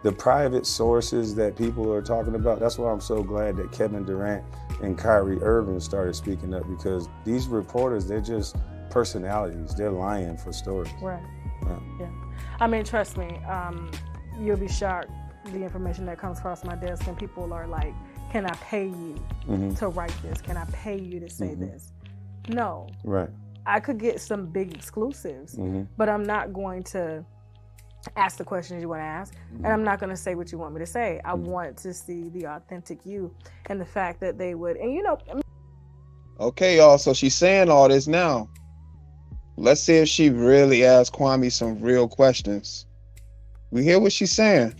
the private sources that people are talking about, that's why I'm so glad that Kevin Durant and Kyrie Irving started speaking up because these reporters, they're just personalities. They're lying for stories. Right. Yeah. I mean, trust me, you'll be shocked the information that comes across my desk and people are like, can I pay you to write this? Can I pay you to say this? No. Right. I could get some big exclusives, but I'm not going to ask the questions you want to ask, and I'm not going to say what you want me to say. I want to see the authentic you and the fact that they would, and you know. Okay, y'all, so she's saying all this now. Let's see if she really asked Kwame some real questions. We hear what she's saying.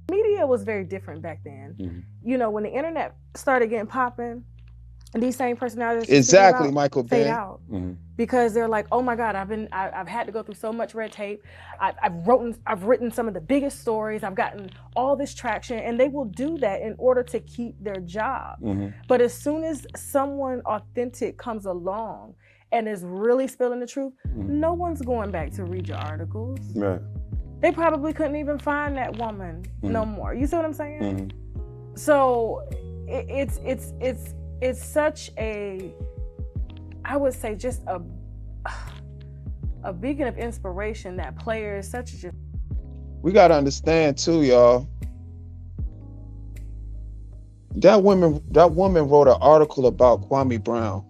Media was very different back then. You know, when the internet started getting popping, and these same personalities exactly, Michael fade Ben. out because they're like, oh my God, I've had to go through so much red tape. I've written some of the biggest stories. I've gotten all this traction, and they will do that in order to keep their job. But as soon as someone authentic comes along and is really spilling the truth, no one's going back to read your articles. Right. They probably couldn't even find that woman no more. You see what I'm saying? So it's such a, I would say, just a beacon of inspiration that players such as we got to understand too, y'all. That woman wrote an article about Kwame Brown.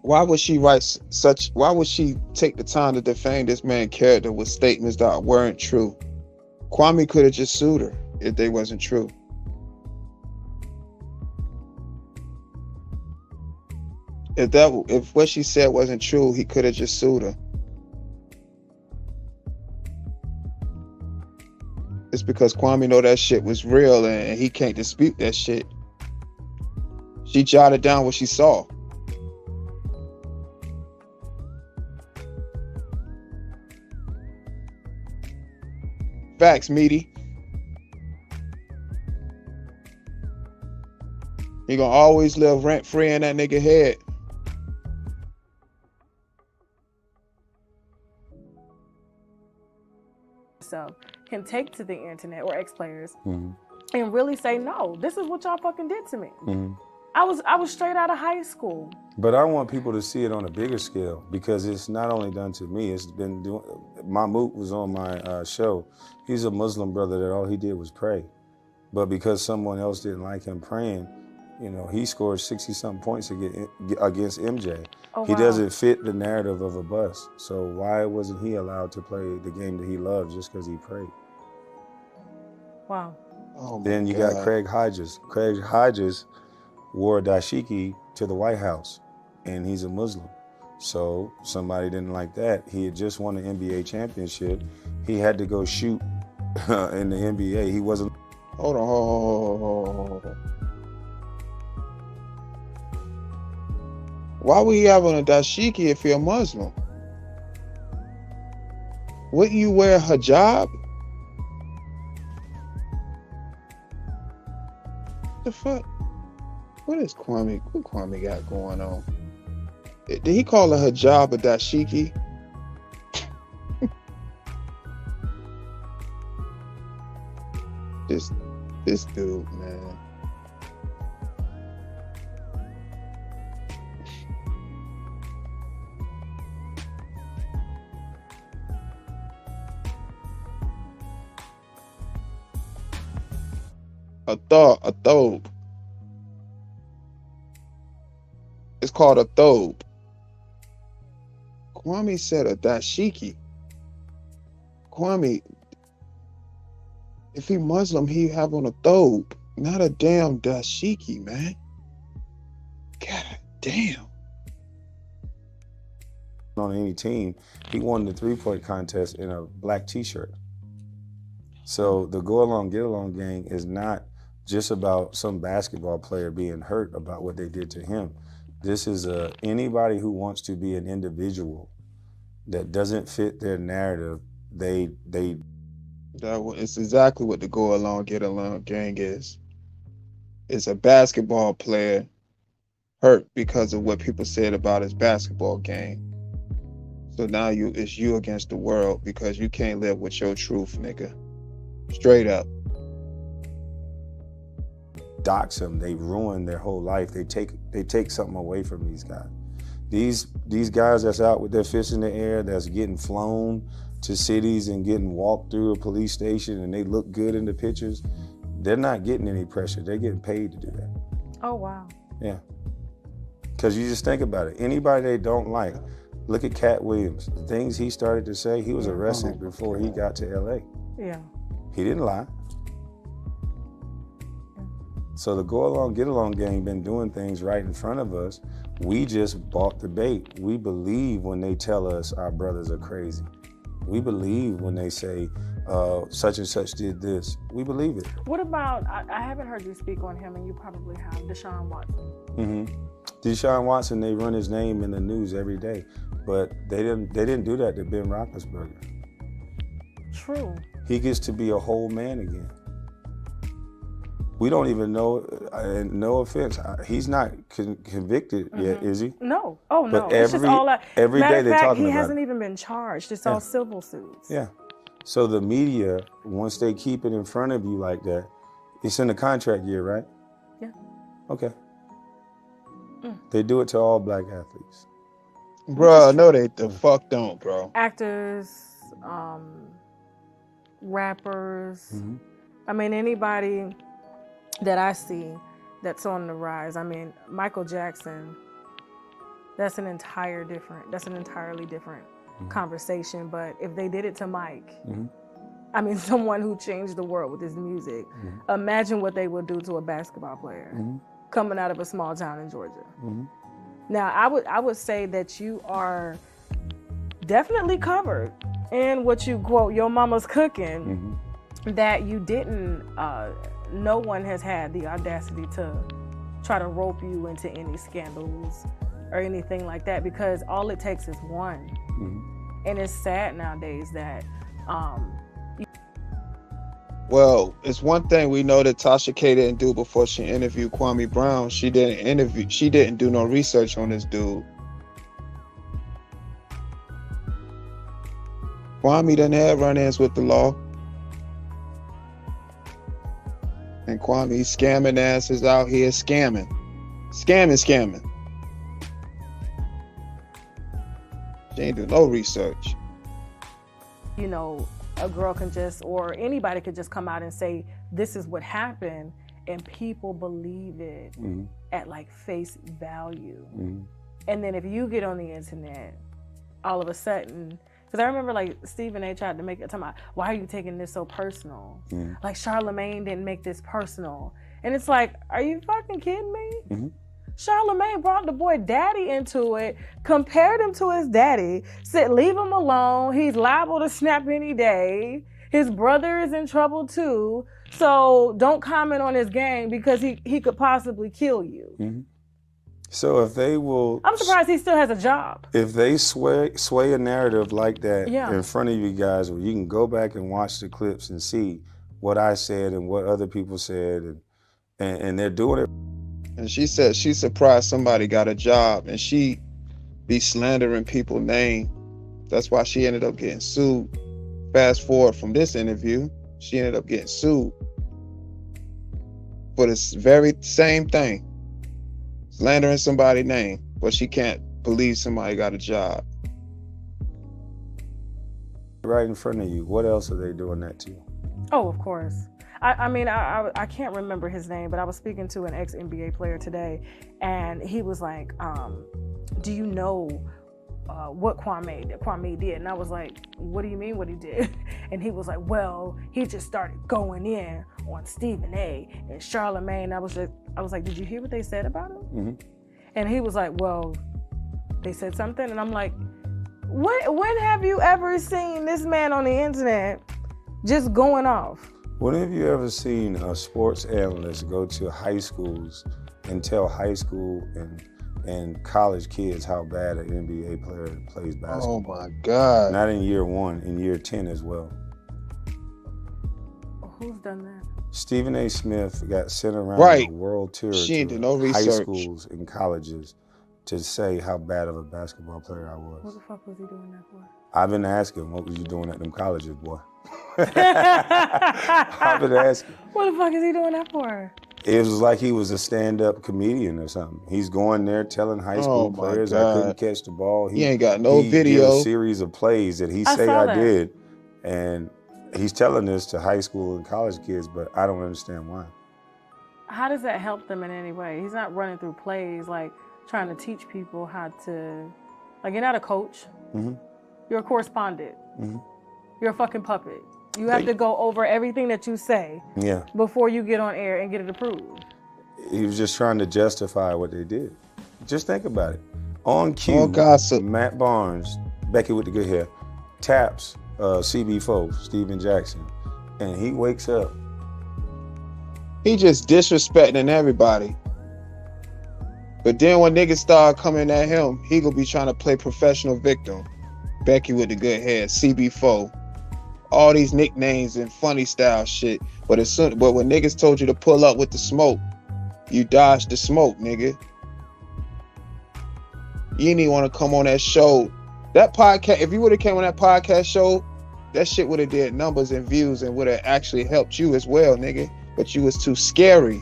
Why would she why would she take the time to defame this man's character with statements that weren't true? Kwame could have just sued her if they wasn't true. If what she said wasn't true, he could have just sued her. It's because Kwame know that shit was real and he can't dispute that shit. She jotted down what she saw. Facts, meaty. He gonna always live rent free in that nigga head. So can take to the internet or ex-players and really say, no, this is what y'all fucking did to me. I was straight out of high school. But I want people to see it on a bigger scale because it's not only done to me. It's been doing. Mahmoud was on my show. He's a Muslim brother that all he did was pray. But because someone else didn't like him praying, you know, he scored 60-something points against MJ. Oh, he wow. doesn't fit the narrative of a bust. So why wasn't he allowed to play the game that he loved just because he prayed? Wow. Oh, Then you got Craig Hodges. Craig Hodges wore a dashiki to the White House, and he's a Muslim. So somebody didn't like that. He had just won the NBA championship. He had to go shoot in the NBA. He wasn't. Hold on. Why would he have on a dashiki if you're a Muslim? Wouldn't you wear a hijab? The fuck? What Kwame got going on? Did he call a hijab a dashiki? This dude, man. A thobe. It's called a thobe. Kwame said a dashiki. Kwame, if he Muslim, he have on a thobe, not a damn dashiki, man. God damn. On any team, he won the three-point contest in a black t-shirt. So the go along, get along gang is not just about some basketball player being hurt about what they did to him. This is anybody who wants to be an individual that doesn't fit their narrative. It's exactly what the go along, get along gang is. It's a basketball player hurt because of what people said about his basketball game. So now it's you against the world because you can't live with your truth, nigga. Straight up. Dox them. They ruin their whole life. They take something away from these guys. These guys that's out with their fists in the air, that's getting flown to cities and getting walked through a police station and they look good in the pictures, they're not getting any pressure. They're getting paid to do that. Oh, wow. Yeah. Because you just think about it. Anybody they don't like, look at Cat Williams. The things he started to say, he was arrested before he got to LA. Yeah. He didn't lie. So the go along, get along gang been doing things right in front of us. We just bought the bait. We believe when they tell us our brothers are crazy. We believe when they say such and such did this. We believe it. What about, I haven't heard you speak on him, and you probably have, Deshaun Watson. Deshaun Watson, they run his name in the news every day, but they didn't do that to Ben Roethlisberger. True. He gets to be a whole man again. We don't even know, no offense, he's not convicted yet, is he? No. Oh, no. But It's just all that. every day they're talking about it. He hasn't even been charged. It's all civil suits. Yeah. So the media, once they keep it in front of you like that, it's in the contract year, right? Yeah. Okay. They do it to all black athletes. Bro, no, they the fuck don't, bro. Actors, rappers. I mean, anybody that I see that's on the rise. I mean, Michael Jackson, that's an entirely different conversation. But if they did it to Mike, I mean, someone who changed the world with his music, imagine what they would do to a basketball player coming out of a small town in Georgia. Now, I would say that you are definitely covered in what you quote, your mama's cooking, that you didn't, no one has had the audacity to try to rope you into any scandals or anything like that, because all it takes is one. And it's sad nowadays that, Well, it's one thing we know that Tasha K didn't do before she interviewed Kwame Brown. She didn't do no research on this dude. Kwame done had run-ins with the law. And Kwame's scamming asses out here scamming. Scamming. She ain't do no research. you know, a girl can just, or anybody could just come out and say, this is what happened, and people believe it at like face value. And then if you get on the internet, all of a sudden, because I remember like Stephen A. tried to make it, talking about, why are you taking this so personal? Like Charlemagne didn't make this personal. And it's like, are you fucking kidding me? Charlemagne brought the boy daddy into it, compared him to his daddy, said leave him alone, he's liable to snap any day, his brother is in trouble too, so don't comment on his game because he could possibly kill you. So if they will... I'm surprised he still has a job. If they sway a narrative like that in front of you guys, where you can go back and watch the clips and see what I said and what other people said, and they're doing it. And she said she's surprised somebody got a job, and she be slandering people's name. That's why she ended up getting sued. Fast forward from this interview, she ended up getting sued for this very same thing. Slandering somebody's name, but she can't believe somebody got a job. Right in front of you. What else are they doing that to? Oh, of course. I mean, I can't remember his name, but I was speaking to an ex-NBA player today, and he was like, do you know what Kwame did? And I was like, what do you mean what he did? And he was like, well, he just started going in on Stephen A. and Charlemagne. I was like, did you hear what they said about him? And he was like, well, they said something. And I'm like, when have you ever seen this man on the internet just going off? When have you ever seen a sports analyst go to high schools and tell high school and college kids how bad an NBA player plays basketball? Oh my God. Not in year 1, in year 10 as well. Who's done that? Stephen A. Smith got sent around Right. on a world tour She ain't to did no high research. schools and colleges to say how bad of a basketball player I What was. the fuck was he doing that for? I've been asking, what was you doing at them colleges, boy? I've been asking. What the fuck is he doing that for? It was like he was a stand-up comedian or something. He's going there telling high school Oh, my players God. I couldn't catch the ball. He ain't got no He video. did a series of plays that he say saw I that. did, and he's telling this to high school and college kids, but I don't understand why. How does that help them in any way? He's not running through plays, like trying to teach people how to, like, you're not a coach. You're a correspondent. You're a fucking puppet. You have to go over everything that you say before you get on air and get it approved. He was just trying to justify what they did. Just think about it. On cue, All gossip. Matt Barnes, Becky with the good hair, taps CB4, Steven Jackson, and he wakes up. He just disrespecting everybody. But then when niggas start coming at him, he gonna be trying to play professional victim. Becky with the good hair, CB4. All these nicknames and funny style shit. But when niggas told you to pull up with the smoke, you dodged the smoke, nigga. You didn't even want to come on that show. That podcast, if you would have came on that podcast show, that shit would have did numbers and views and would have actually helped you as well, nigga. But you was too scary.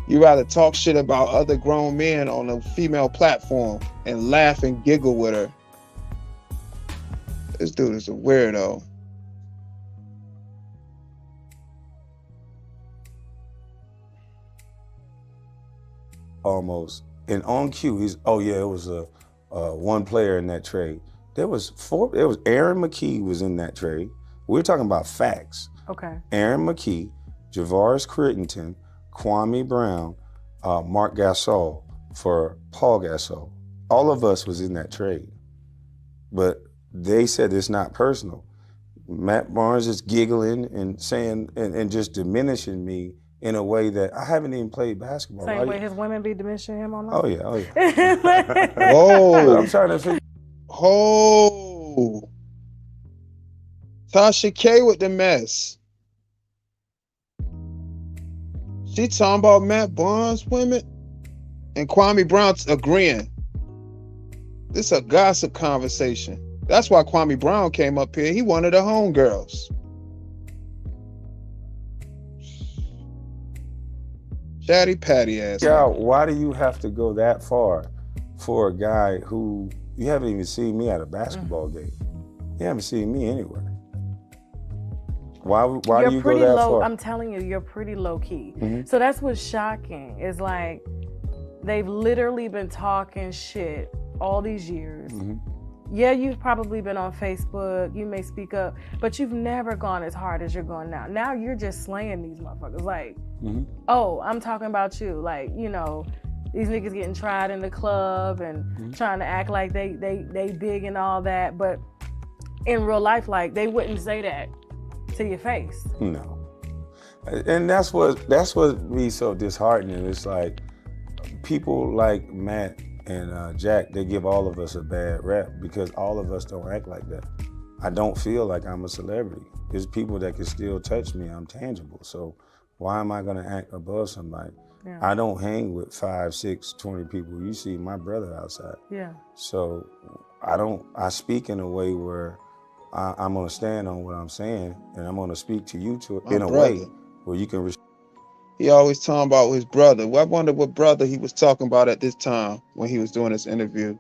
You rather talk shit about other grown men on a female platform and laugh and giggle with her. This dude is a weirdo. almost. And on cue, he's, oh yeah, it was a one player in that trade. There was four. It was Aaron McKee was in that trade. We're talking about facts. Okay. Aaron McKee, Javaris Crittenton, Kwame Brown, Mark Gasol for Paul Gasol. All of us was in that trade. But they said it's not personal. Matt Barnes is giggling and saying and just diminishing me in a way that I haven't even played basketball. Same way his women be diminishing him online? Oh yeah, oh yeah. Whoa. I'm trying to figure. Oh. Tasha K with the mess. She talking about Matt Barnes women and Kwame Brown agreeing. This is a gossip conversation. That's why Kwame Brown came up here. He wanted the homegirls. Chatty patty ass. Yeah, why do you have to go that far for a guy who you haven't even seen me at a basketball game? You haven't seen me anywhere. Why do you go that far? I'm telling you, you're pretty low key. So that's what's shocking. Is like they've literally been talking shit all these years. Yeah, you've probably been on Facebook, you may speak up, but you've never gone as hard as you're going now. Now you're just slaying these motherfuckers. Like, oh, I'm talking about you. Like, you know, these niggas getting tried in the club and trying to act like they big and all that. But in real life, like, they wouldn't say that to your face. No. And that's what be so disheartening. It's like people like Matt and Jack, they give all of us a bad rap because all of us don't act like that. I don't feel like I'm a celebrity. There's people that can still touch me. I'm tangible. So why am I gonna act above somebody? Yeah. I don't hang with 5, 6, 20 people. You see my brother outside. Yeah. So I speak in a way where I'm gonna stand on what I'm saying, and I'm gonna speak to you in a way where you can. He always talking about his brother. Well, I wonder what brother he was talking about at this time when he was doing this interview.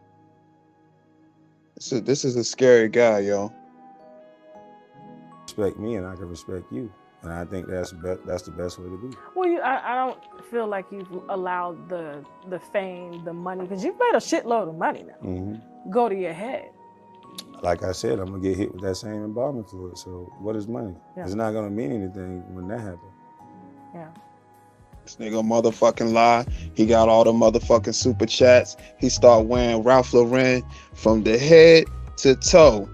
This is a scary guy, yo. Respect me, and I can respect you, and I think that's the best way to be. Well, I don't feel like you've allowed the fame, the money, because you've made a shitload of money now, go to your head. Like I said, I'm gonna get hit with that same embalming fluid. So what is money? Yeah. It's not gonna mean anything when that happens. Yeah. This nigga motherfucking lie. He got all the motherfucking super chats. He start wearing Ralph Lauren from the head to toe.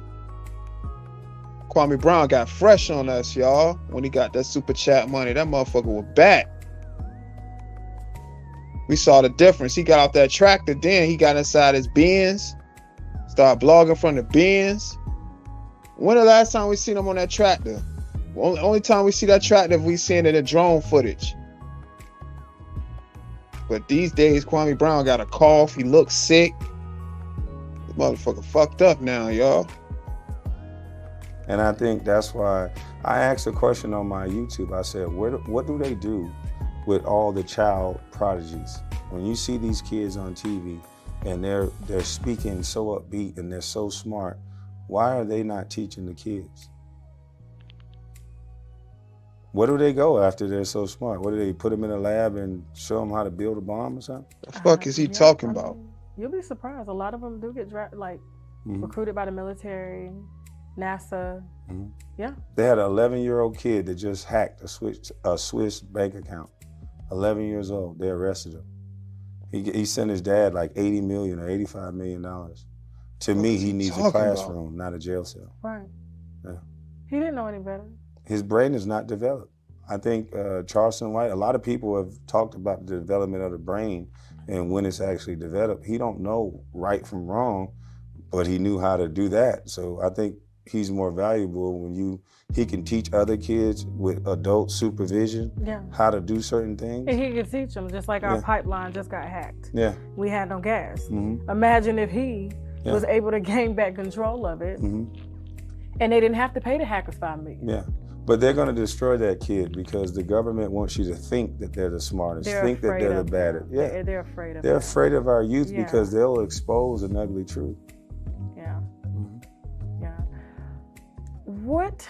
Kwame Brown got fresh on us, y'all. When he got that super chat money, that motherfucker was back. We saw the difference. He got out that tractor, then he got inside his Benz. Start blogging from the Benz. When the last time we seen him on that tractor? Only time we see that tractor, we seen it in drone footage. But these days, Kwame Brown got a cough. He looks sick. This motherfucker fucked up now, y'all. And I think that's why I asked a question on my YouTube. I said, what do they do with all the child prodigies? When you see these kids on TV and they're speaking so upbeat and they're so smart, why are they not teaching the kids? Where do they go after they're so smart? What do they put them in a lab and show them how to build a bomb or something? The fuck is he talking about? You'll be surprised. A lot of them do get recruited by the military, NASA. Yeah. They had an 11-year-old kid that just hacked a Swiss bank account. 11 years old. They arrested him. He sent his dad like $80 million or $85 million. To me, he needs a classroom, not a jail cell. Right. Yeah. He didn't know any better. His brain is not developed. I think Charleston White, a lot of people have talked about the development of the brain and when it's actually developed. He don't know right from wrong, but he knew how to do that. So I think he's more valuable when he can teach other kids with adult supervision how to do certain things. And he can teach them, just like our pipeline just got hacked. Yeah. We had no gas. Imagine if he was able to gain back control of it and they didn't have to pay the hackers $5 million. Yeah. But they're going to destroy that kid because the government wants you to think that they're the smartest, think that they're the baddest. Yeah. They're afraid of They're afraid of our youth because they'll expose an ugly truth. Yeah. Yeah. What?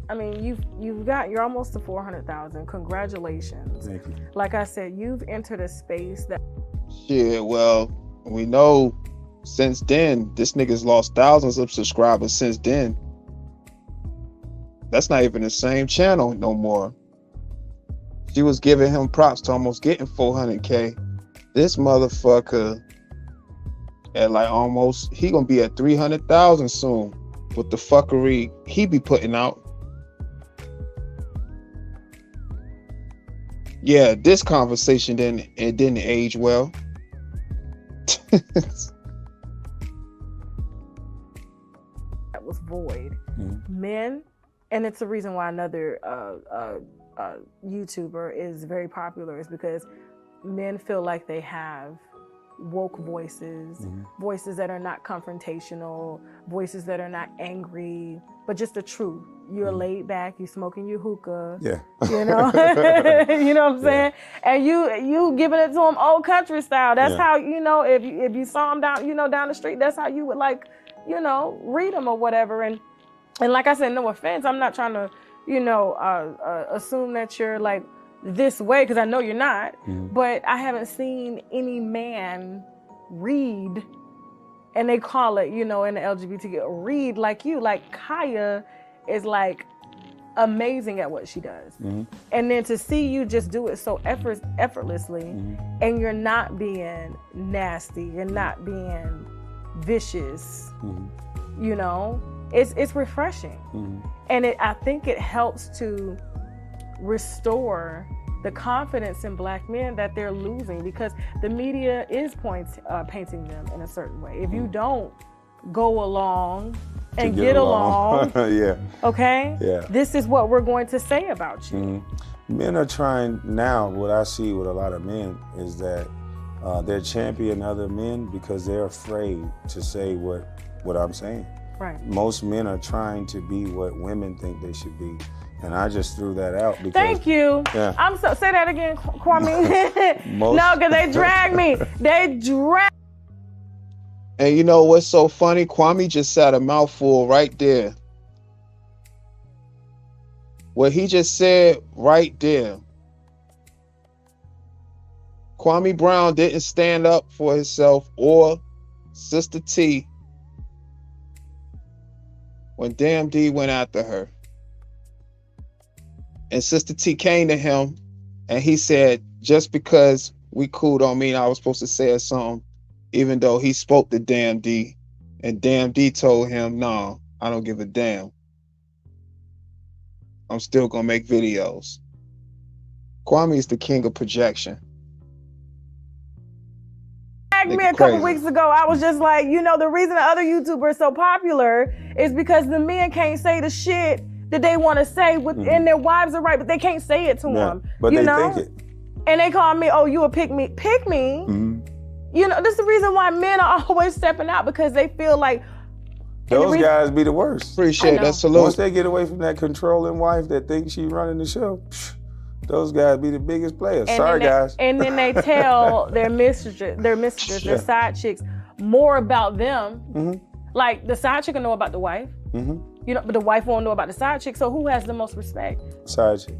I mean, you're almost to 400,000. Congratulations. Thank you. Like I said, you've entered a space that Shit, well, we know since then, this nigga's lost thousands of subscribers since then. That's not even the same channel no more. She was giving him props to almost getting 400K. This motherfucker at like almost, he gonna be at 300,000 soon with the fuckery he be putting out. Yeah, this conversation didn't age well. That was void. Men, and it's the reason why another YouTuber is very popular, is because men feel like they have woke voices, voices that are not confrontational, voices that are not angry, but just the truth. You're laid back, you smoking your hookah, you know, you know what I'm saying? And you giving it to them old country style. That's how, you know, if you saw them down, you know, down the street, that's how you would, like, you know, read them or whatever. And like I said, no offense, I'm not trying to, you know, assume that you're like this way, because I know you're not, but I haven't seen any man read, and they call it, you know, in the LGBTQ, read like you. Like Kaya is like amazing at what she does. And then to see you just do it so effortlessly, and you're not being nasty, you're not being vicious, you know, it's refreshing. And I think it helps to restore the confidence in Black men that they're losing, because the media is painting them in a certain way. If you don't go along and get along, okay, this is what we're going to say about you. Men are trying now, what I see with a lot of men is that they're championing other men because they're afraid to say what I'm saying. Right. Most men are trying to be what women think they should be. And I just threw that out because... Thank you. Yeah. Say that again, Kwame. No, because they dragged me. And you know what's so funny? Kwame just said a mouthful right there. What he just said right there. Kwame Brown didn't stand up for himself or Sister T when Damn D went after her. And Sister T came to him and he said, just because we cool don't mean I was supposed to say something, even though he spoke to Damn D. And Damn D told him, no, I don't give a damn. I'm still gonna make videos. Kwame is the king of projection. Me a couple weeks ago, I was just like, you know, the reason the other YouTubers are so popular is because the men can't say the shit that they want to say and their wives are right, but they can't say it to them. But you they know? think it. And they call me, oh, you a pick me. Pick me? You know, this is the reason why men are always stepping out, because they feel like those guys be the worst. Appreciate that. Salute. Once they get away from that controlling wife that thinks she running the show, those guys be the biggest players. Sorry, guys. And then they tell their mistresses, their side chicks, more about them. Like the side chick will know about the wife, you know, but the wife won't know about the side chick. So who has the most respect? Side chick.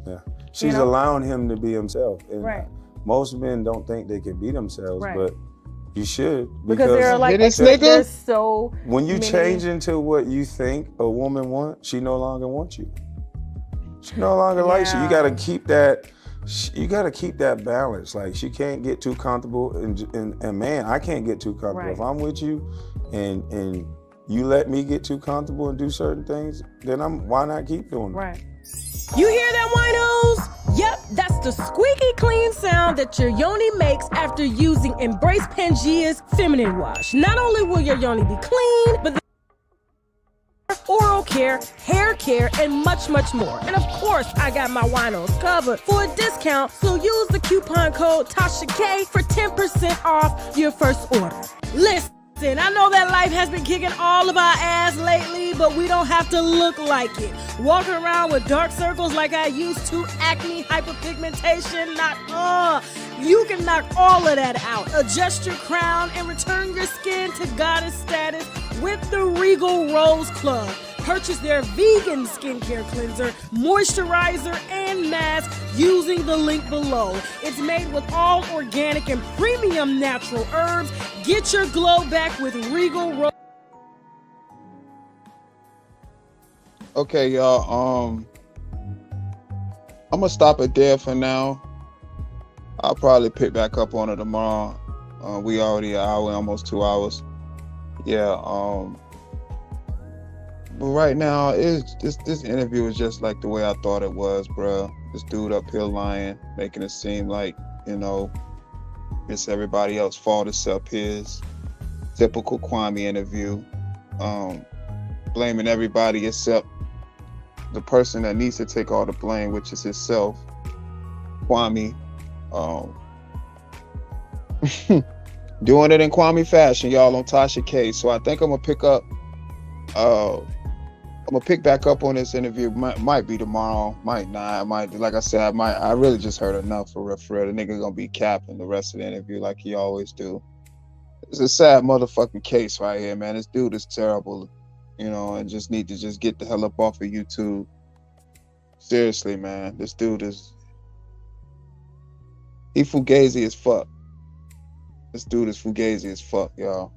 Yeah, she's allowing him to be himself. And most men don't think they can be themselves, but you should, because they're like, they're so. When you change into what you think a woman wants, she no longer wants you. She no longer likes you. You gotta keep that. You gotta keep that balance. Like, she can't get too comfortable, and man, I can't get too comfortable. If I'm with you, and you let me get too comfortable and do certain things, then why not keep doing it? Right. You hear that, winos? Yep, that's the squeaky clean sound that your yoni makes after using Embrace Pangea's feminine wash. Not only will your yoni be clean, but oral care, hair care, and much, much more. And of course, I got my winos covered for a discount, so use the coupon code TASHA-K for 10% off your first order. Listen, I know that life has been kicking all of our ass lately, but we don't have to look like it. Walking around with dark circles like I used to, acne, hyperpigmentation, you can knock all of that out. Adjust your crown and return your skin to goddess status with the Regal Rose Club. Purchase their vegan skincare cleanser, moisturizer, and mask using the link below. It's made with all organic and premium natural herbs. Get your glow back with Regal Rose. Okay, y'all. I'm gonna stop it there for now. I'll probably pick back up on it tomorrow. We already an hour, almost 2 hours. Yeah. But right now, this interview is just like the way I thought it was, bro. This dude up here lying, making it seem like, you know, it's everybody else's fault except his. Typical Kwame interview. Blaming everybody except the person that needs to take all the blame, which is himself, Kwame. Doing it in Kwame fashion, y'all, on Tasha K. So I think I'm gonna pick back up on this interview. Might be tomorrow, might not. Like I said, I really just heard enough for real. The nigga gonna be capping the rest of the interview like he always do. It's a sad motherfucking case right here, man. This dude is terrible, you know, and just need to just get the hell up off of YouTube. Seriously, man, this dude is, he fugazi as fuck. This dude is fugazi as fuck, y'all.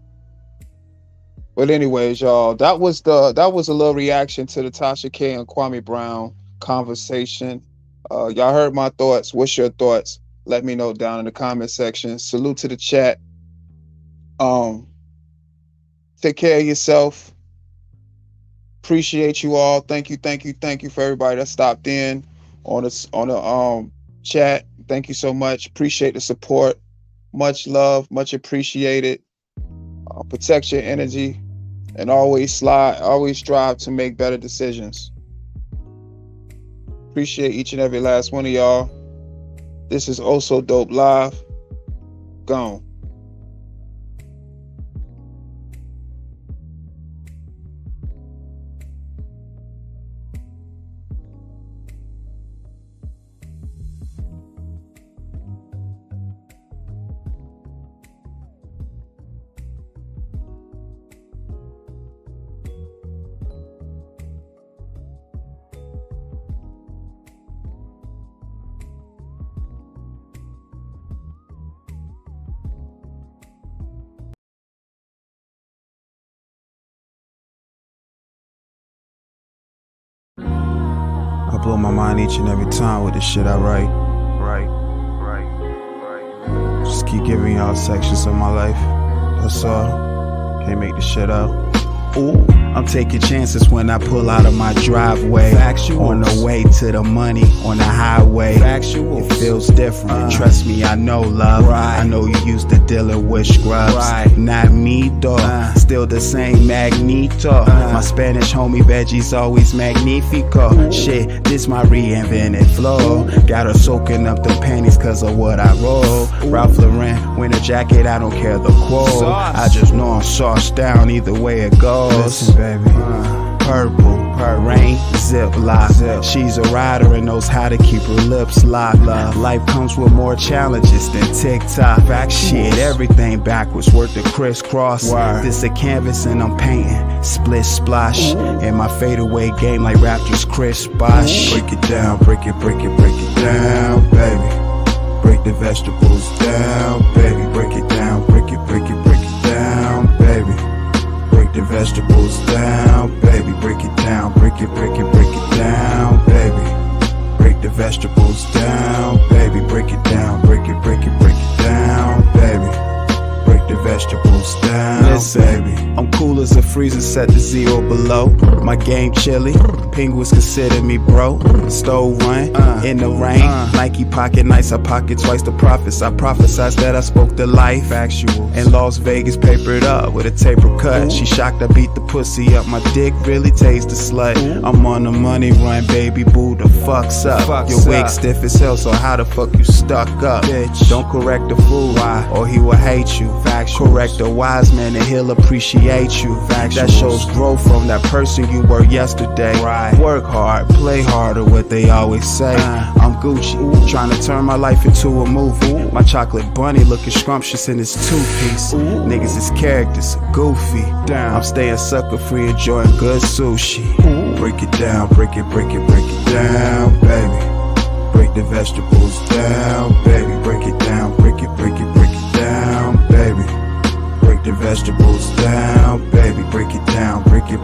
But anyways, y'all, that was a little reaction to the Tasha K and Kwame Brown conversation. Y'all heard my thoughts. What's your thoughts? Let me know down in the comment section. Salute to the chat. Take care of yourself. Appreciate you all. Thank you for everybody that stopped in on the chat. Thank you so much. Appreciate the support. Much love, much appreciated. Protect your energy and always strive to make better decisions. Appreciate each and every last one of y'all. This is Also Dope Live. Gone. I blow my mind each and every time with the shit I write. Just keep giving y'all sections of my life. That's all. Can't make the shit up. Ooh, I'm taking chances when I pull out of my driveway. Factual. On the way to the money on the highway. Factual. It feels different. Trust me, I know love. Right. I know you used to dealing with scrubs. Right. Not me though. Still the same Magneto. My Spanish homie veggies always magnifico. Shit, this my reinvented flow. Got her soaking up the panties cause of what I roll. Ralph Lauren, winter jacket, I don't care the quote. I just know I'm sauced down either way it goes. Listen, baby. Purple, her rain, zip lock. She's a rider and knows how to keep her lips locked. Life comes with more challenges than TikTok. Shit, everything backwards, worth the crisscross. This a canvas and I'm painting, split splash. In my fadeaway game like Raptors Chris Bosh. Break it down, break it down, baby. Break the vegetables down, baby. Break it down, break it down, baby. Break the vegetables down, baby. Break it down, break it down, baby. Break the vegetables down, baby. Break it down, break it down, baby. Break the vegetables down, listen, baby. I'm cool as a freezer set to 0 below. My game chilly, penguins consider me bro. Stove run, in the rain. Nike pocket nights, I pocket twice the profits. I prophesized that I spoke to life. Factual. In Las Vegas, papered up with a taper cut. She shocked I beat the pussy up. My dick really tastes the slut. I'm on the money run, baby boo, the fuck's up. Your wig stiff as hell, so how the fuck you stuck up? Bitch. Don't correct the fool, or he will hate you. Factual. Correct a wise man and he'll appreciate you. Factual. That shows growth from that person you were yesterday. Work hard, play harder, what they always say. I'm Gucci, trying to turn my life into a movie. My chocolate bunny looking scrumptious in his two-piece. Niggas is characters, goofy. I'm staying sucker free, enjoying good sushi. Break it down, break it down, baby. Break the vegetables down, baby. Break it down, break it down, baby. Break the vegetables down, baby. Break it down, break it